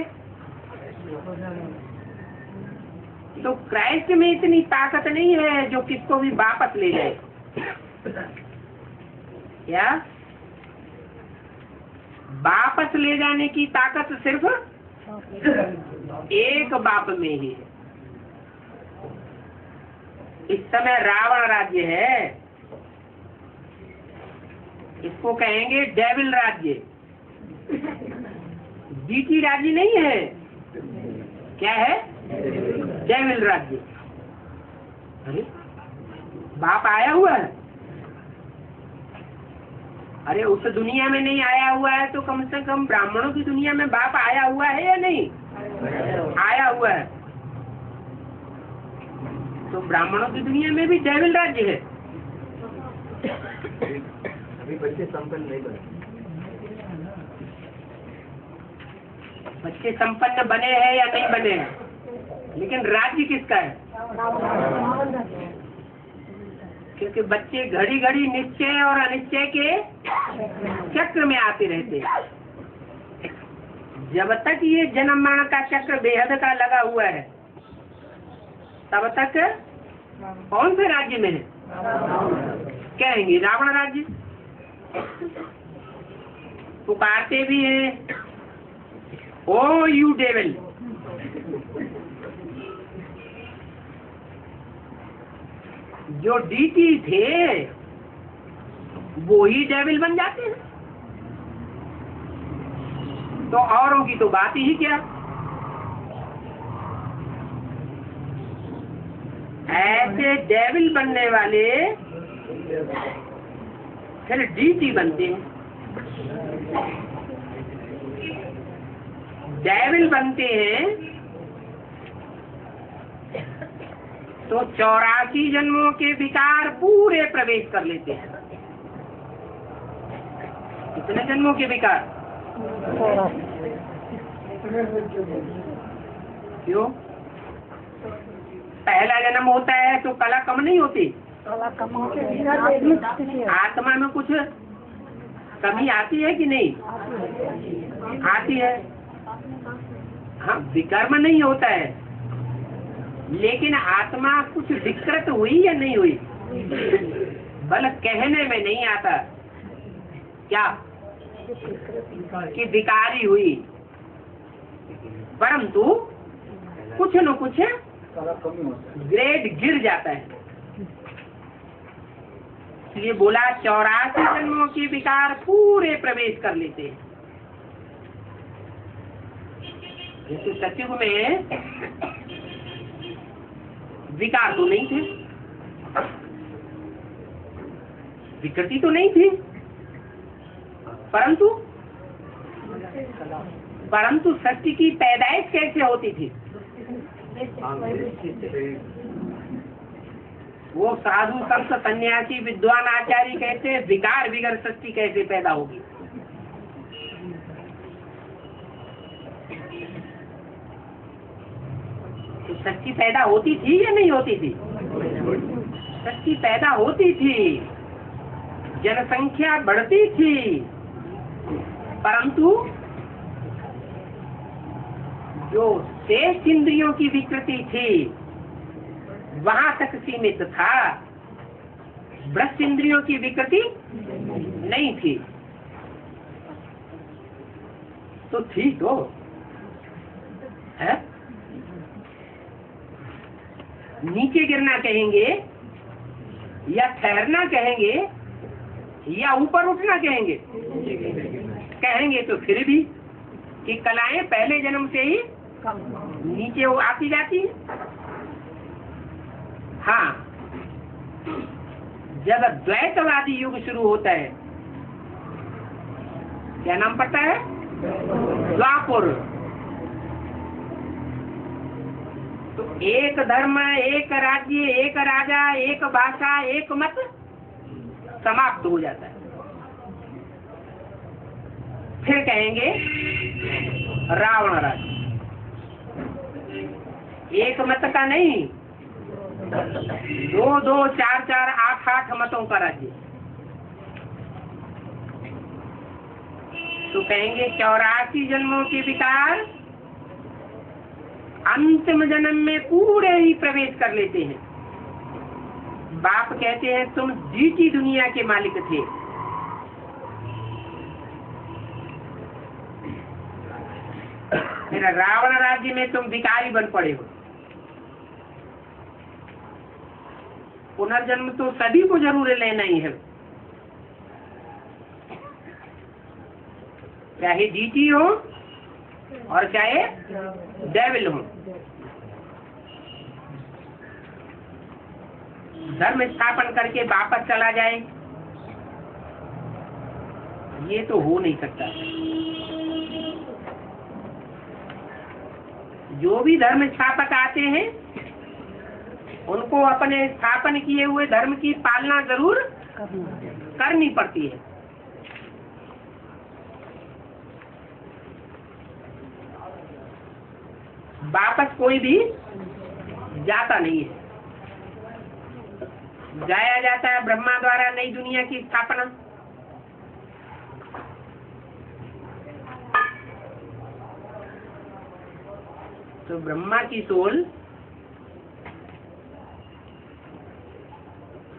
तो क्राइस्ट में इतनी ताकत नहीं है जो किसको भी वापस ले जाए। क्या वापस ले जाने की ताकत सिर्फ एक बाप में ही है। इस समय रावण राज्य है, इसको कहेंगे डेविल राज्य। डीटी राज्य नहीं है, क्या है? डेविल राज्य। अरे बाप आया हुआ है। अरे उस दुनिया में नहीं आया हुआ है तो कम से कम ब्राह्मणों की दुनिया में बाप आया हुआ है या नहीं? आया हुआ है। तो ब्राह्मणों की दुनिया में भी डेविल राज्य है। अभी बच्चे संपन्न नहीं बने। बच्चे संपन्न बने हैं या नहीं बने हैं, लेकिन राज्य किसका है? क्योंकि बच्चे घड़ी घड़ी निश्चय और अनिश्चय के चक्र में आते रहते हैं। जब तक ये जन्म मरण का चक्र बेहद का लगा हुआ है तब तक कौन से राज्य में है? कहेंगे रावण राज्य। पुकारते भी हैं, ओ यू डेविल। जो डीटी थे वो ही डेविल बन जाते हैं। तो औरों की तो बात ही क्या। ऐसे डेविल बनने वाले फिर डीटी बनते हैं। डेविल बनते हैं तो 84 जन्मों के विकार पूरे प्रवेश कर लेते हैं। कितने जन्मों के विकार? क्यों? पहला जन्म होता है तो कला कम नहीं होती? आत्मा में कुछ कमी आती है कि नहीं? आती है। हाँ, विकर्म नहीं होता है, लेकिन आत्मा कुछ विकृत हुई या नहीं हुई? बल कहने में नहीं आता क्या कि विकारी हुई, परंतु कुछ न कुछ ग्रेड गिर जाता है। इसलिए बोला 84 जन्मों के विकार पूरे प्रवेश कर लेते हैं। जैसे सतयुग में विकार तो नहीं थे, विकृति तो नहीं थी, परंतु सृष्टि की पैदाइश कैसे होती थी? वो साधु संत सन्यासी विद्वान आचार्य कहते हैं विकार बिगर सृष्टि कैसे पैदा होगी। तो सृष्टि पैदा होती थी या नहीं होती थी? सृष्टि पैदा होती थी, जनसंख्या बढ़ती थी, परंतु जो शेष इंद्रियों की विकृति थी वहां तक सीमित था, वृत्त इंद्रियों की विकृति नहीं थी। तो ठीक हो है? नीचे गिरना कहेंगे या ठहरना कहेंगे या ऊपर उठना कहेंगे? कहेंगे तो फिर भी कि कलाएं पहले जन्म से ही नीचे वो आती जाती है। हाँ, जब द्वैतवादी युग शुरू होता है, क्या नाम पड़ता है? द्वापर। तो एक धर्म, एक राज्य, एक राजा, एक भाषा, एक मत समाप्त हो जाता है। फिर कहेंगे रावण राज्य। एक मत का नहीं, 2 2 4 4 8 8 मतों का राज्य। तो कहेंगे 84 जन्मों के विकार अंतिम जन्म में पूरे ही प्रवेश कर लेते हैं। बाप कहते हैं तुम जीती दुनिया के मालिक थे, फिर रावण राज्य में तुम भिखारी बन पड़े हो। पुनर्जन्म तो सभी को जरूर लेना ही है, चाहे डीटी हो और चाहे डेविल हो। धर्म स्थापन करके वापस चला जाए, ये तो हो नहीं सकता। जो भी धर्म स्थापक आते हैं उनको अपने स्थापन किए हुए धर्म की पालना जरूर करनी पड़ती है। वापस कोई भी जाता नहीं है। जाया जाता है ब्रह्मा द्वारा नई दुनिया की स्थापना। तो ब्रह्मा की सोल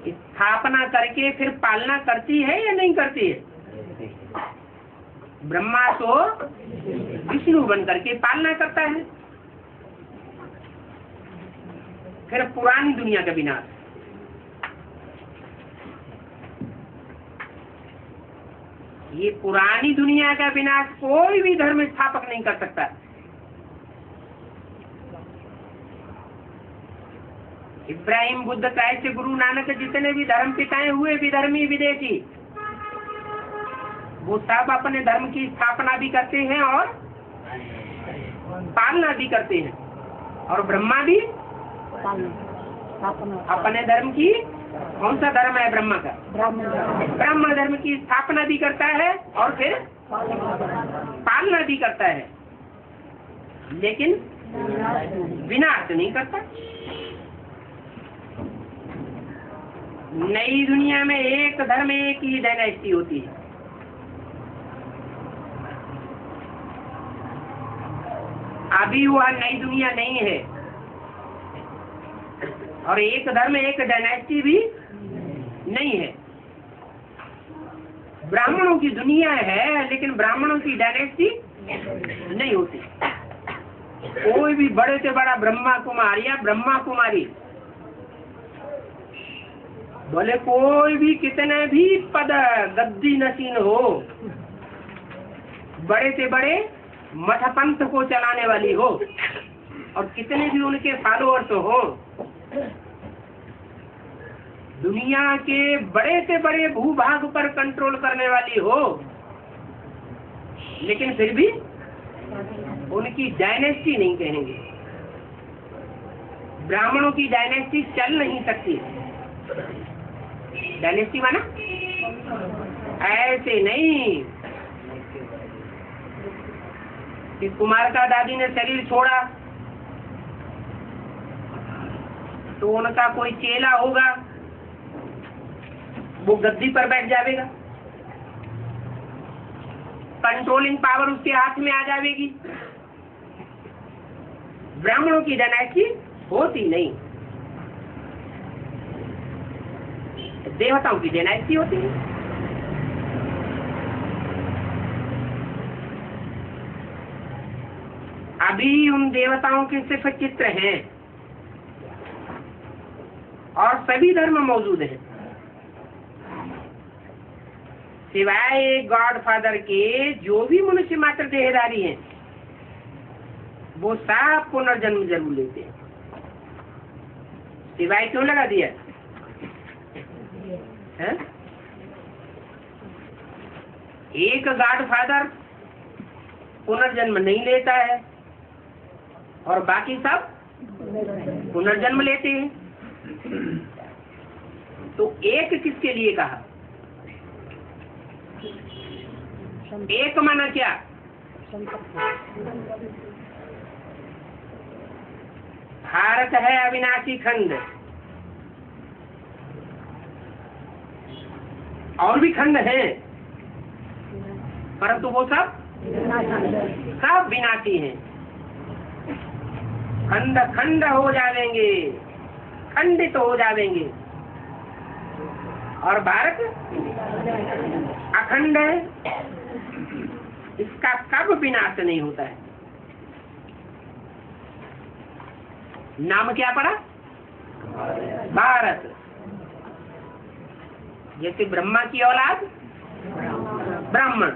स्थापना करके फिर पालना करती है या नहीं करती है? ब्रह्मा तो विष्णु बन करके पालना करता है। फिर पुरानी दुनिया का विनाश। ये पुरानी दुनिया का विनाश कोई भी धर्म स्थापक नहीं कर सकता। इब्राहिम, बुद्ध, क्राइस्ट, गुरु नानक, जितने भी धर्म पिताएं हुए विधर्मी विदेशी, वो सब अपने धर्म की स्थापना भी करते हैं और पालना भी करते हैं। और ब्रह्मा भी अपने धर्म की, कौन सा धर्म है ब्रह्मा का? ब्राह्मण धर्म की स्थापना भी करता है और फिर पालना भी करता है, लेकिन विनाश नहीं करता। नई दुनिया में एक धर्म, एक ही डायनेस्टी होती है। अभी वह नई दुनिया नहीं है और एक धर्म, एक डायनेस्टी भी नहीं है। ब्राह्मणों की दुनिया है लेकिन ब्राह्मणों की डायनेस्टी नहीं होती। कोई भी बड़े से बड़ा ब्रह्मा कुमार या ब्रह्मा कुमारी, बोले कोई भी कितने भी पद गद्दी नशीन हो, बड़े से बड़े मठ पंथ को चलाने वाली हो और कितने भी उनके फॉलोअर्स हो, दुनिया के बड़े से बड़े भूभाग पर कंट्रोल करने वाली हो, लेकिन फिर भी उनकी डायनेस्टी नहीं कहेंगे। ब्राह्मणों की डायनेस्टी चल नहीं सकती। डायनेस्टी माना ऐसे नहीं कि कुमार का दादी ने शरीर छोड़ा तो उनका कोई चेला होगा, वो गद्दी पर बैठ जाएगा, कंट्रोलिंग पावर उसके हाथ में आ जाएगी। ब्राह्मणों की डायनेस्टी होती नहीं, देवताओं की डायनेस्टी होती है। अभी उन देवताओं के सिर्फ चित्र हैं और सभी धर्म मौजूद हैं। सिवाय गॉडफादर के जो भी मनुष्य मात्र देहधारी हैं वो सब पुनर्जन्म जरूर लेते हैं। सिवाय क्यों लगा दिया है? एक गॉडफादर पुनर्जन्म नहीं लेता है और बाकी सब पुनर्जन्म लेते हैं। तो एक किसके लिए कहा? एक माना क्या? भारत है अविनाशी खंड, और भी खंड हैं परंतु वो सब विनाशी हैं। खंड खंड हो जाएंगे, खंडित हो जाएंगे, और भारत अखंड है। इसका कब विनाश नहीं होता है। नाम क्या पड़ा? भारत। जैसे ब्रह्मा की औलाद ब्राह्मण,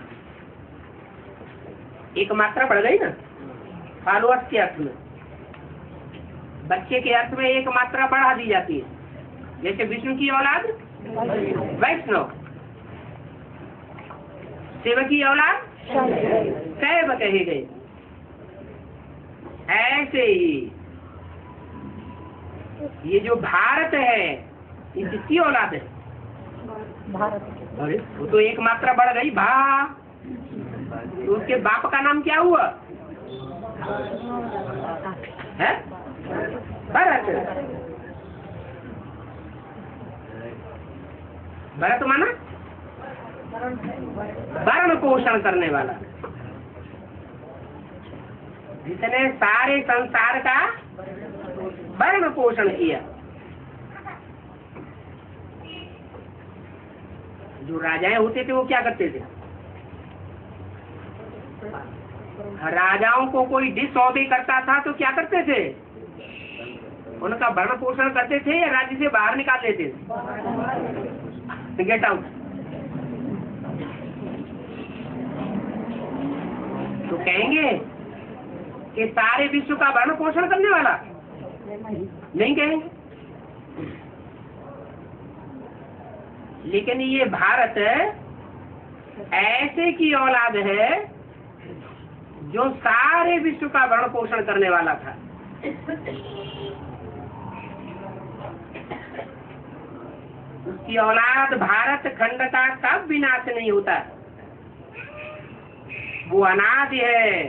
एक मात्रा बढ़ गई ना फॉलोअर्स के अर्थ में। बच्चे के अर्थ में एक मात्रा बढ़ा दी जाती है। जैसे विष्णु की औलाद वैष्णव, शिव की औलाद शैव कहे गए। ऐसे ही ये जो भारत है ये किसकी औलाद है? अरे वो तो एक मात्रा बढ़ गई भा, तो उसके बाप का नाम क्या हुआ है? भरत। भरत माना भरण पोषण करने वाला, जिसने सारे संसार का भरण पोषण किया। जो राजाएं होते थे वो क्या करते थे? राजाओं को कोई डिस ऑर्डर करता था तो क्या करते थे? उनका भरण पोषण करते थे या राज्य से बाहर निकाल देते थे? Get out. तो कहेंगे कि सारे विश्व का भरण पोषण करने वाला? नहीं कहेंगे। लेकिन ये भारत ऐसे की औलाद है जो सारे विश्व का भरण पोषण करने वाला था। उसकी औलाद भारत खंड का कब विनाश नहीं होता। वो अनादि है,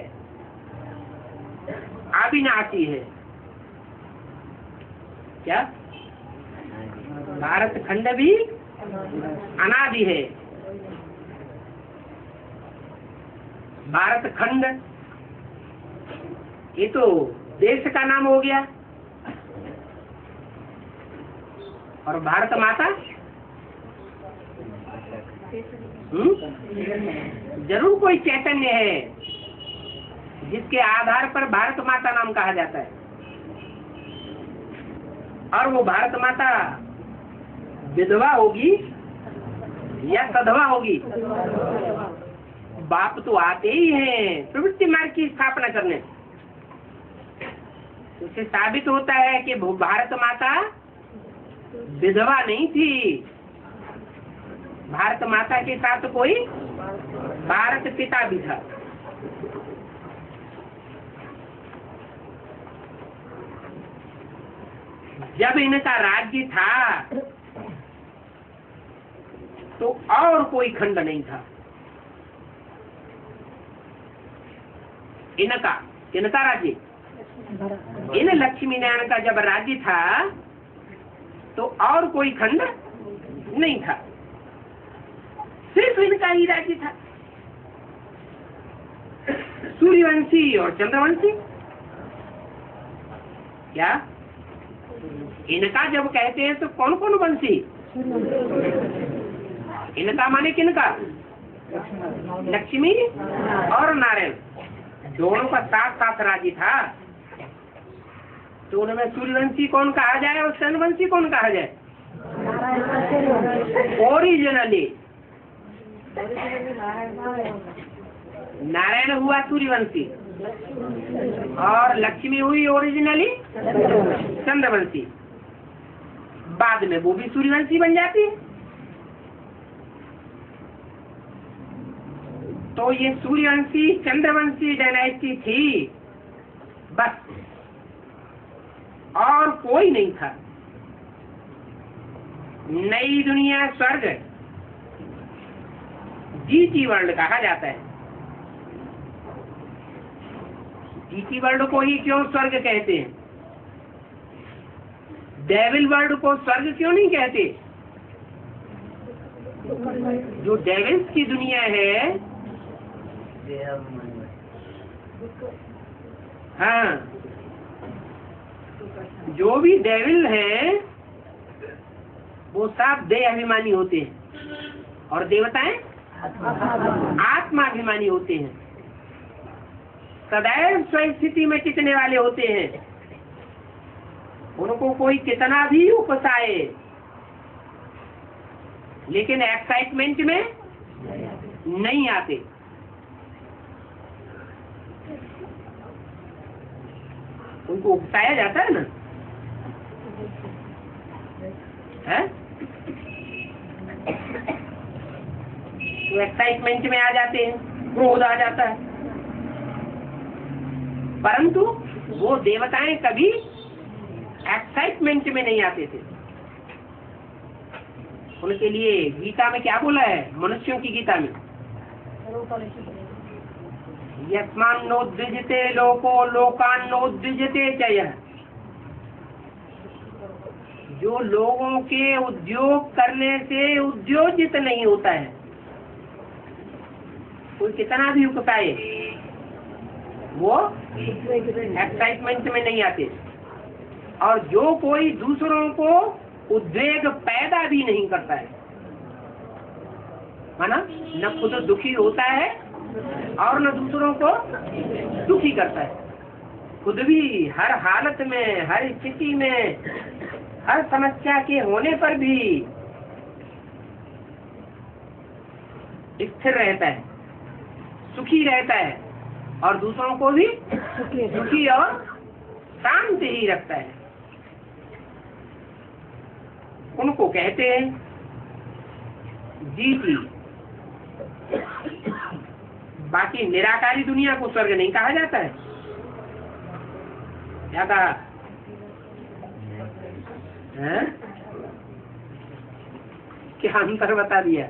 अविनाशी है। क्या? भारत खंड भी अनादि है। भारत खंड ये तो देश का नाम हो गया, और भारत माता जरूर कोई चैतन्य है जिसके आधार पर भारत माता नाम कहा जाता है। और वो भारत माता विधवा होगी या सधवा होगी? बाप तो आते ही हैं प्रवृत्ति मार्ग की स्थापना करने। उससे साबित होता है कि भारत माता विधवा नहीं थी। भारत माता के साथ कोई भारत पिता भी था। जब इनका राज्य था तो और कोई खंड नहीं था। इनका राज्य, इन लक्ष्मी नारायण का जब राज्य था तो और कोई खंड नहीं था, सिर्फ इनका ही राज्य था। सूर्यवंशी और चंद्रवंशी। क्या इनका जब कहते हैं तो कौन कौन वंशी? इनका माने किनका? लक्ष्मी और नारायण, दोनों का साथ साथ राज्य था। तो उनमें सूर्यवंशी कौन कहा जाए और चंद्रवंशी कौन कहा जाए? ओरिजिनली नारायण हुआ सूर्यवंशी और लक्ष्मी हुई ओरिजिनली चंद्रवंशी। बाद में वो भी सूर्यवंशी बन जाती है। तो ये सूर्यवंशी चंद्रवंशी डायनेस्टी थी बस, और कोई नहीं था। नई दुनिया स्वर्ग जीटी वर्ल्ड कहा जाता है। जीटी वर्ल्ड को ही क्यों स्वर्ग कहते हैं? डेविल वर्ल्ड को स्वर्ग क्यों नहीं कहते? जो डेविल्स की दुनिया है, हाँ, जो भी डेविल है वो सब देह अभिमानी होते हैं और देवताएं आत्माभिमानी होते हैं। सदैव स्वस्थिति में टिकने वाले होते हैं। उनको कोई कितना भी उकसाए लेकिन एक्साइटमेंट में नहीं आते। उनको उकसाया जाता है ना, है? तो एक्साइटमेंट में आ जाते हैं, क्रोध आ जाता है। परंतु वो देवताएं कभी एक्साइटमेंट में नहीं आते थे। उनके लिए गीता में क्या बोला है? मनुष्यों की गीता में, यस्मान् नोद्विजते लोको लोकान् नोद्विजते च यः। जो लोगों के उद्योग करने से उद्योजित नहीं होता है, कोई कितना भी उकसाए वो एक्साइटमेंट में नहीं आते। और जो कोई दूसरों को उद्वेग पैदा भी नहीं करता है, माना न खुद दुखी होता है और न दूसरों को दुखी करता है, खुद भी हर हालत में, हर स्थिति में, हर समस्या के होने पर भी स्थिर रहता है, सुखी रहता है और दूसरों को भी सुखी और शांत ही रखता है। उनको कहते हैं जीटी। बाकी निराकारी दुनिया को स्वर्ग नहीं कहा जाता है। क्या कहा है? क्या अंतर बता दिया?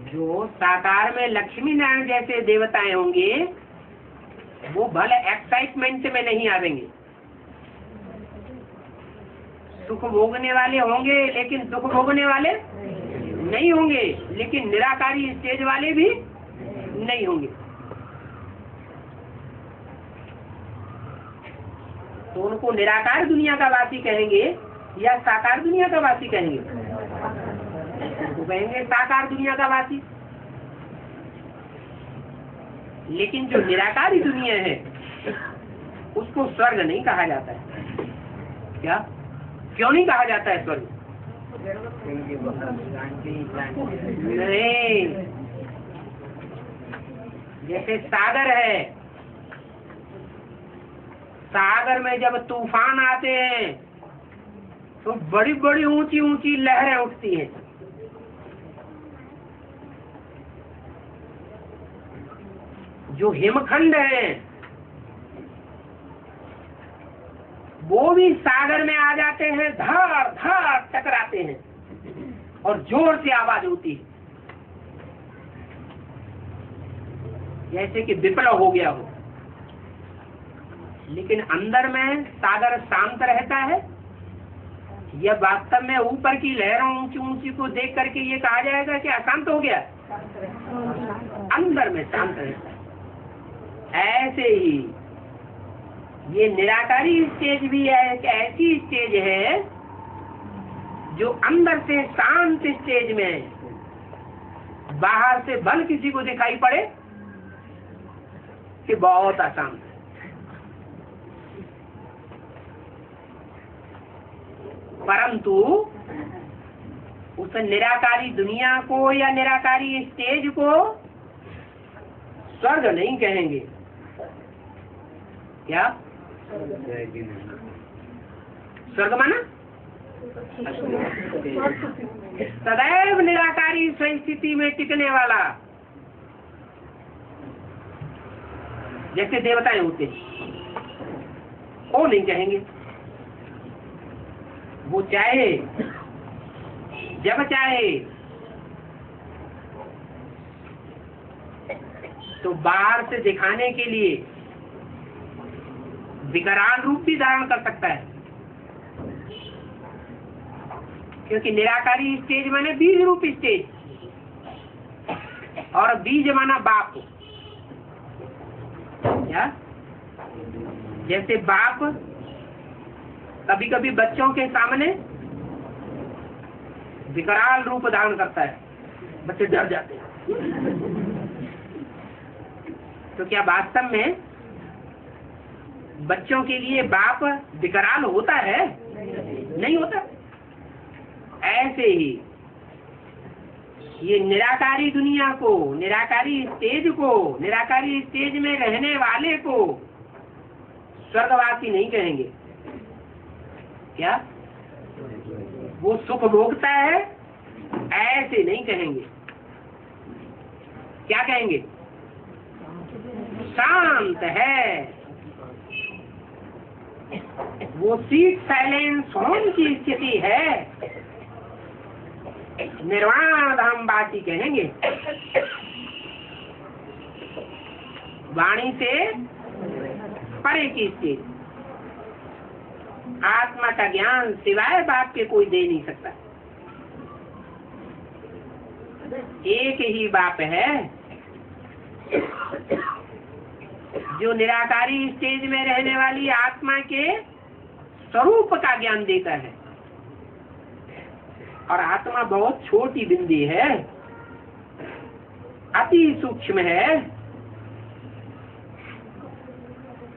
जो साकार में लक्ष्मी नारायण जैसे देवताएं होंगे वो भले एक्साइटमेंट में नहीं आवेंगे, सुख भोगने वाले होंगे लेकिन दुख भोगने वाले नहीं होंगे, लेकिन निराकारी स्टेज वाले भी नहीं होंगे। तो उनको निराकार दुनिया का वासी कहेंगे या साकार दुनिया का वासी कहेंगे? तो कहेंगे साकार दुनिया का वासी। लेकिन जो निराकारी दुनिया है उसको स्वर्ग नहीं कहा जाता है। क्या? क्यों नहीं कहा जाता है स्वर्ग? नहीं, जैसे सागर है, सागर में जब तूफान आते हैं तो बड़ी बड़ी ऊंची ऊंची लहरें उठती हैं। जो हिमखंड है वो भी सागर में आ जाते हैं, धार धार टकराते हैं और जोर से आवाज होती है, जैसे कि विप्लव हो गया हो। लेकिन अंदर में सागर शांत रहता है। यह वास्तव में ऊपर की लहरों ऊंची ऊंची को देख करके ये कहा जाएगा कि अशांत हो गया? अंदर में शांत रहता है। ऐसे ही ये निराकारी स्टेज भी है, एक ऐसी स्टेज है जो अंदर से शांत स्टेज में, बाहर से भल किसी को दिखाई पड़े कि बहुत अशांत है। परंतु उस निराकारी दुनिया को या निराकारी स्टेज को स्वर्ग नहीं कहेंगे। क्या स्वर्ग माना? सदैव निराकारी स्थिति में टिकने वाला, जैसे देवताएं होते हैं, वो नहीं कहेंगे। वो चाहे जब चाहे तो बाहर से दिखाने के लिए विकराल रूप भी धारण कर सकता है, क्योंकि निराकारी स्टेज माने बीज रूप स्टेज, और बीज माना बाप। क्या? जैसे बाप कभी कभी बच्चों के सामने विकराल रूप धारण करता है, बच्चे डर जाते हैं। तो क्या वास्तव में बच्चों के लिए बाप विकराल होता है? नहीं होता। ऐसे ही ये निराकारी दुनिया को, निराकारी स्टेज में रहने वाले को स्वर्गवासी नहीं कहेंगे। क्या? वो सुख भोगता है, ऐसे नहीं कहेंगे। क्या कहेंगे? शांत है, वो सीट साइलेंस होम की स्थिति है, निर्वाण धाम बासी कहेंगे। वाणी से परे की स्थिति, आत्मा का ज्ञान सिवाय बाप के कोई दे नहीं सकता। एक ही बाप है जो निराकारी स्टेज में रहने वाली आत्मा के स्वरूप का ज्ञान देता है। और आत्मा बहुत छोटी बिंदी है, अति सूक्ष्म है,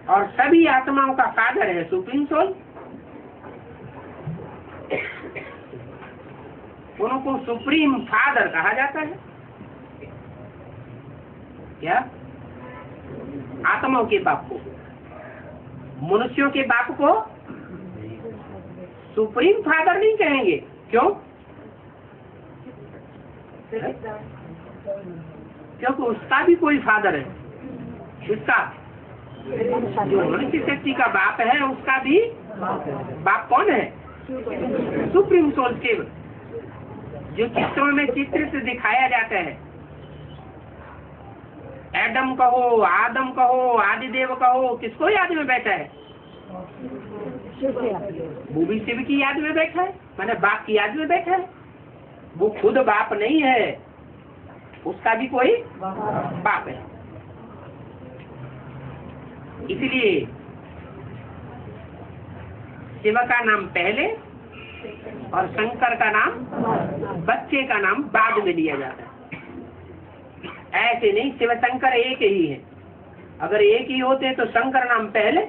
और सभी आत्माओं का फादर है सुप्रीम सोल। उनको सुप्रीम फादर कहा जाता है। क्या? आत्माओं के बाप को, मनुष्यों के बाप को सुप्रीम फादर नहीं कहेंगे। क्यों? क्योंकि उसका भी कोई फादर है। उसका जो मनुष्य शक्ति का बाप है, उसका भी बाप कौन है? सुप्रीम सोल शिव, जो चित्रों में चित्र से दिखाया जाता है। एडम कहो, आदम कहो, आदिदेव कहो, किसको याद में बैठा है? वो भी शिव की याद में बैठा है, माने बाप की याद में बैठा है। वो खुद बाप नहीं है, उसका भी कोई बाप है। इसलिए शिव का नाम पहले और शंकर का नाम, बच्चे का नाम बाद में लिया जाता है। ऐसे नहीं, शिव शंकर एक ही है। अगर एक ही होते तो शंकर नाम पहले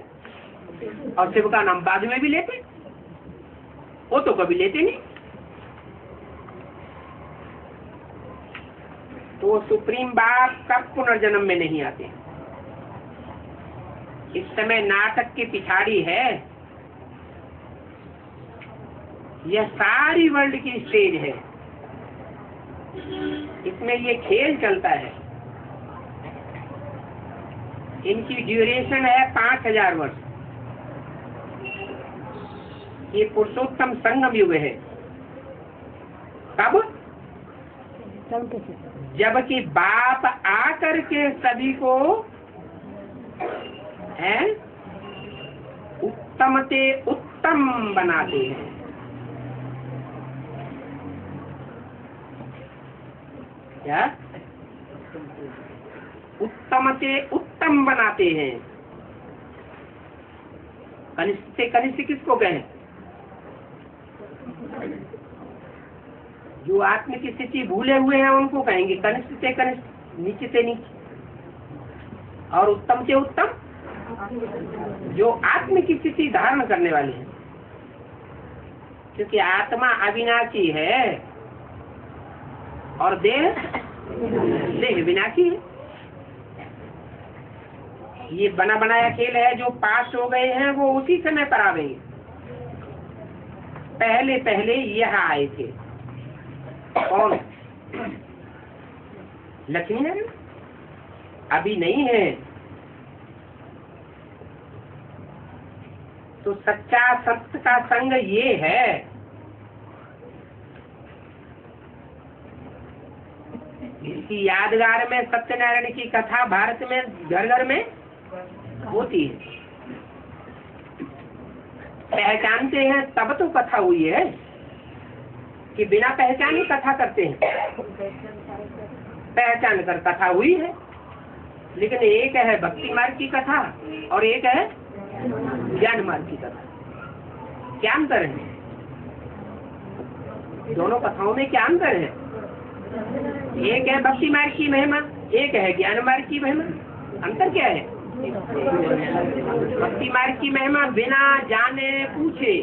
और शिव का नाम बाद में भी लेते, वो तो कभी लेते नहीं। तो सुप्रीम बाप कब पुनर्जन्म में नहीं आते। इस समय नाटक की पिछाड़ी है, यह सारी वर्ल्ड की स्टेज है, इसमें ये खेल चलता है। इनकी ड्यूरेशन है 5000 वर्ष। ये पुरुषोत्तम संगम युग है। कब? जबकि बाप आकर के सभी को है उत्तम से उत्तम बनाते हैं। क्या? उत्तम से उत्तम बनाते हैं। कनिष्ठ से कनिष्ठ किसको कहें? जो आत्म की स्थिति भूले हुए हैं उनको कहेंगे कनिष्ठ से कनिष्ठ, नीचे से नीचे। और उत्तम से उत्तम जो आत्म की स्थिति धारण करने वाले हैं, क्योंकि आत्मा अविनाशी है, और देह देह विनाशी है। ये बना बनाया खेल है, जो पास हो गए हैं वो उसी समय पर आवेंगे। पहले पहले यह आए थे कौन? लक्ष्मी नारायण, अभी नहीं है। तो सच्चा सत्य का संग ये है। इसकी यादगार में सत्यनारायण की कथा भारत में घर घर में होती है। पहचानते हैं तब तो कथा हुई है, कि बिना पहचाने कथा करते हैं। पहचान कर कथा हुई है, लेकिन एक है भक्ति मार्ग की कथा और एक है ज्ञान मार्ग की कथा। क्या अंतर है? दोनों कथाओं में क्या अंतर है? एक है भक्ति मार्ग की महिमा, एक है ज्ञान मार्ग की महिमा। अंतर क्या है? भक्ति मार्ग की महिमा बिना जाने पूछे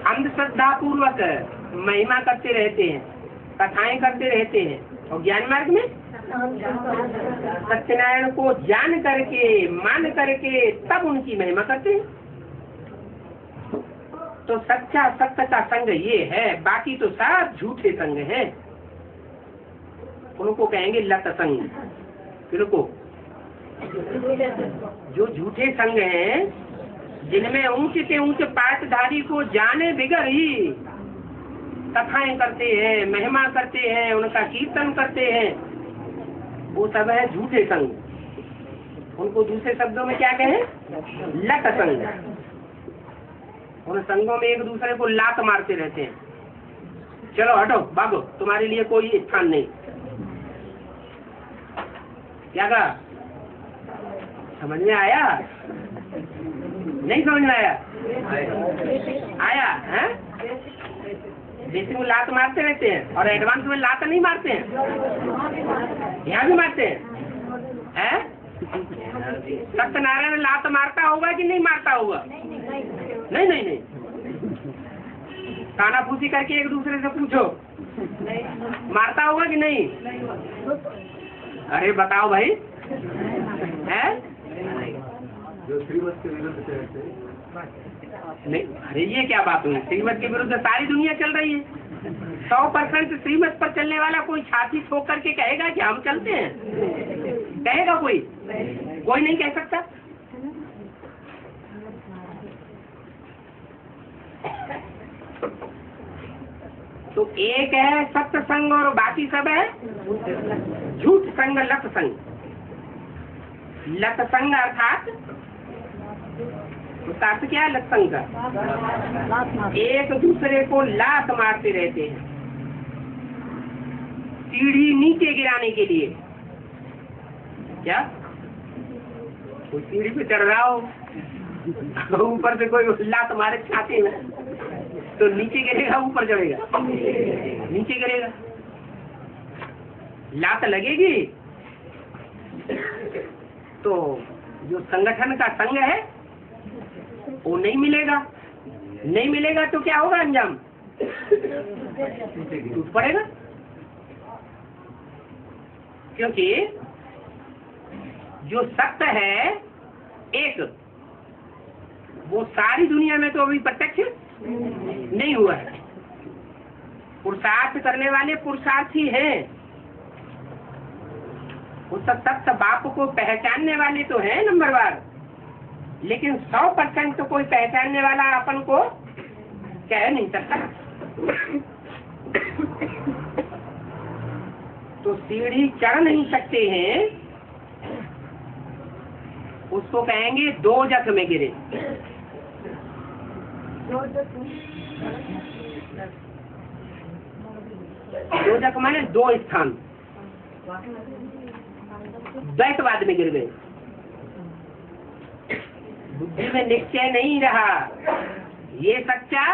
अंधश्रद्धा पूर्वक महिमा करते रहते हैं, कथाएं करते रहते हैं। और ज्ञान मार्ग में सत्यनारायण को जान करके मान करके तब उनकी महिमा करते हैं। तो सच्चा सत्य का संग ये है, बाकी तो सब झूठे संग हैं। उनको कहेंगे लत संग। किनको? जो झूठे संग हैं, जिनमें ऊंच से ऊंच पाठधारी को जाने बिगर ही कथाएं करते हैं, महिमा करते हैं, उनका कीर्तन करते हैं, वो सब है झूठे संग। उनको दूसरे शब्दों में क्या कहें? लत संग। उन संगों में एक दूसरे को लात मारते रहते हैं। चलो हटो, भागो, तुम्हारे लिए कोई स्थान नहीं। क्या कहा? समझ में आया? नहीं समझ में आया? आया है? जैसे वो लात मारते रहते हैं और एडवांस में लात नहीं मारते हैं, यहाँ भी मारते हैं। सत्यनारायण लात मारता होगा कि नहीं मारता होगा? नहीं नहीं नहीं। काना फूसी करके एक दूसरे से पूछो, मारता होगा कि नहीं? अरे बताओ भाई, है? जो श्रीमत के विरुद्ध कहते नहीं, अरे ये क्या बात हुई? श्रीमत के विरुद्ध सारी दुनिया चल रही है। 100% श्रीमत पर चलने वाला कोई छाती ठोक करके कहेगा कि हम चलते हैं? कहेगा कोई? कोई नहीं कह सकता। तो एक है सत्य संग और बाकी सब है झूठ संग, लत संग। लत संग अर्थात उसका अर्थ क्या है? लत संग का एक दूसरे को लात मारते रहते हैं, सीढ़ी नीचे गिराने के लिए। क्या? कोई सीढ़ी पे चढ़ रहा हो, ऊपर से कोई लात मारे छाते में, तो नीचे गिरेगा ऊपर चढ़ेगा? नीचे गिरेगा। लात लगेगी तो जो संगठन का संग है वो नहीं मिलेगा। नहीं मिलेगा तो क्या होगा? अंजाम टूट पड़ेगा। क्योंकि जो सत्य है एक, वो सारी दुनिया में तो अभी प्रत्यक्ष नहीं हुआ है। पुरुषार्थ करने वाले पुरुषार्थी हैं, उस सत्य बाप को पहचानने वाले तो हैं नंबरवार, लेकिन 100% तो कोई पहचानने वाला अपन को कह नहीं सकता। तो सीढ़ी चढ़ नहीं सकते हैं, उसको कहेंगे दो जख में गिरे। दो जख माने दो स्थान, द्वैतवाद में गिर गए। बुद्धि में निश्चय नहीं रहा, ये सच्चा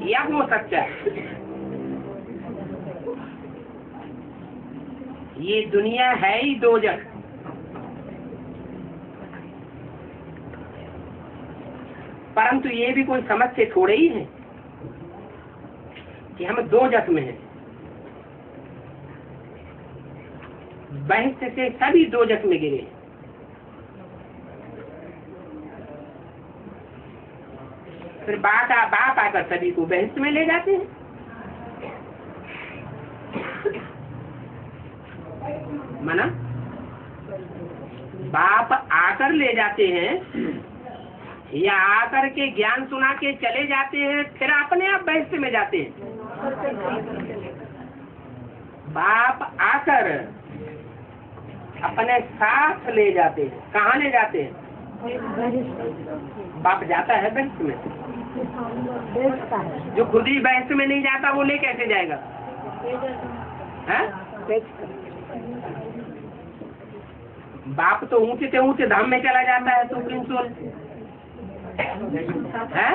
या वो सच्चा। ये दुनिया है ही दो जग। परंतु ये भी कोई समझ से थोड़े ही है। कि हम दोजख में हैं, बहस से सभी दोजख में गिरे। फिर बाप आकर सभी को बहस में ले जाते हैं। माना बाप आकर ले जाते हैं या आकर के ज्ञान सुना के चले जाते हैं, फिर अपने आप बहस में जाते हैं। बाप आकर अपने साथ ले जाते हैं। कहाँ ले जाते हैं? बाप जाता है बहस में। जो खुद ही बहस में नहीं जाता वो ले कैसे जाएगा? है? बाप तो ऊंचे से ऊंचे धाम में चला जाता है, सुप्रीम सोल है?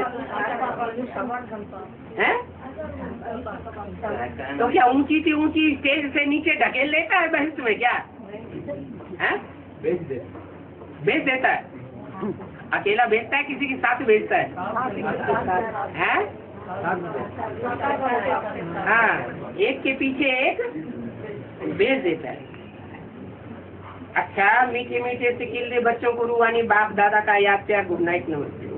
तो क्या ऊंची से ऊंची स्टेज से नीचे ढकेल लेता है बहस में? क्या है? बेच देता है। अकेला बेचता है, किसी के साथ बेचता है? हाँ, एक के पीछे एक बेच देता है। अच्छा, मीठे मीठे सिकिल्ले बच्चों को रूहानी बाप दादा का याद किया। गुड नाइट, नमस्ते।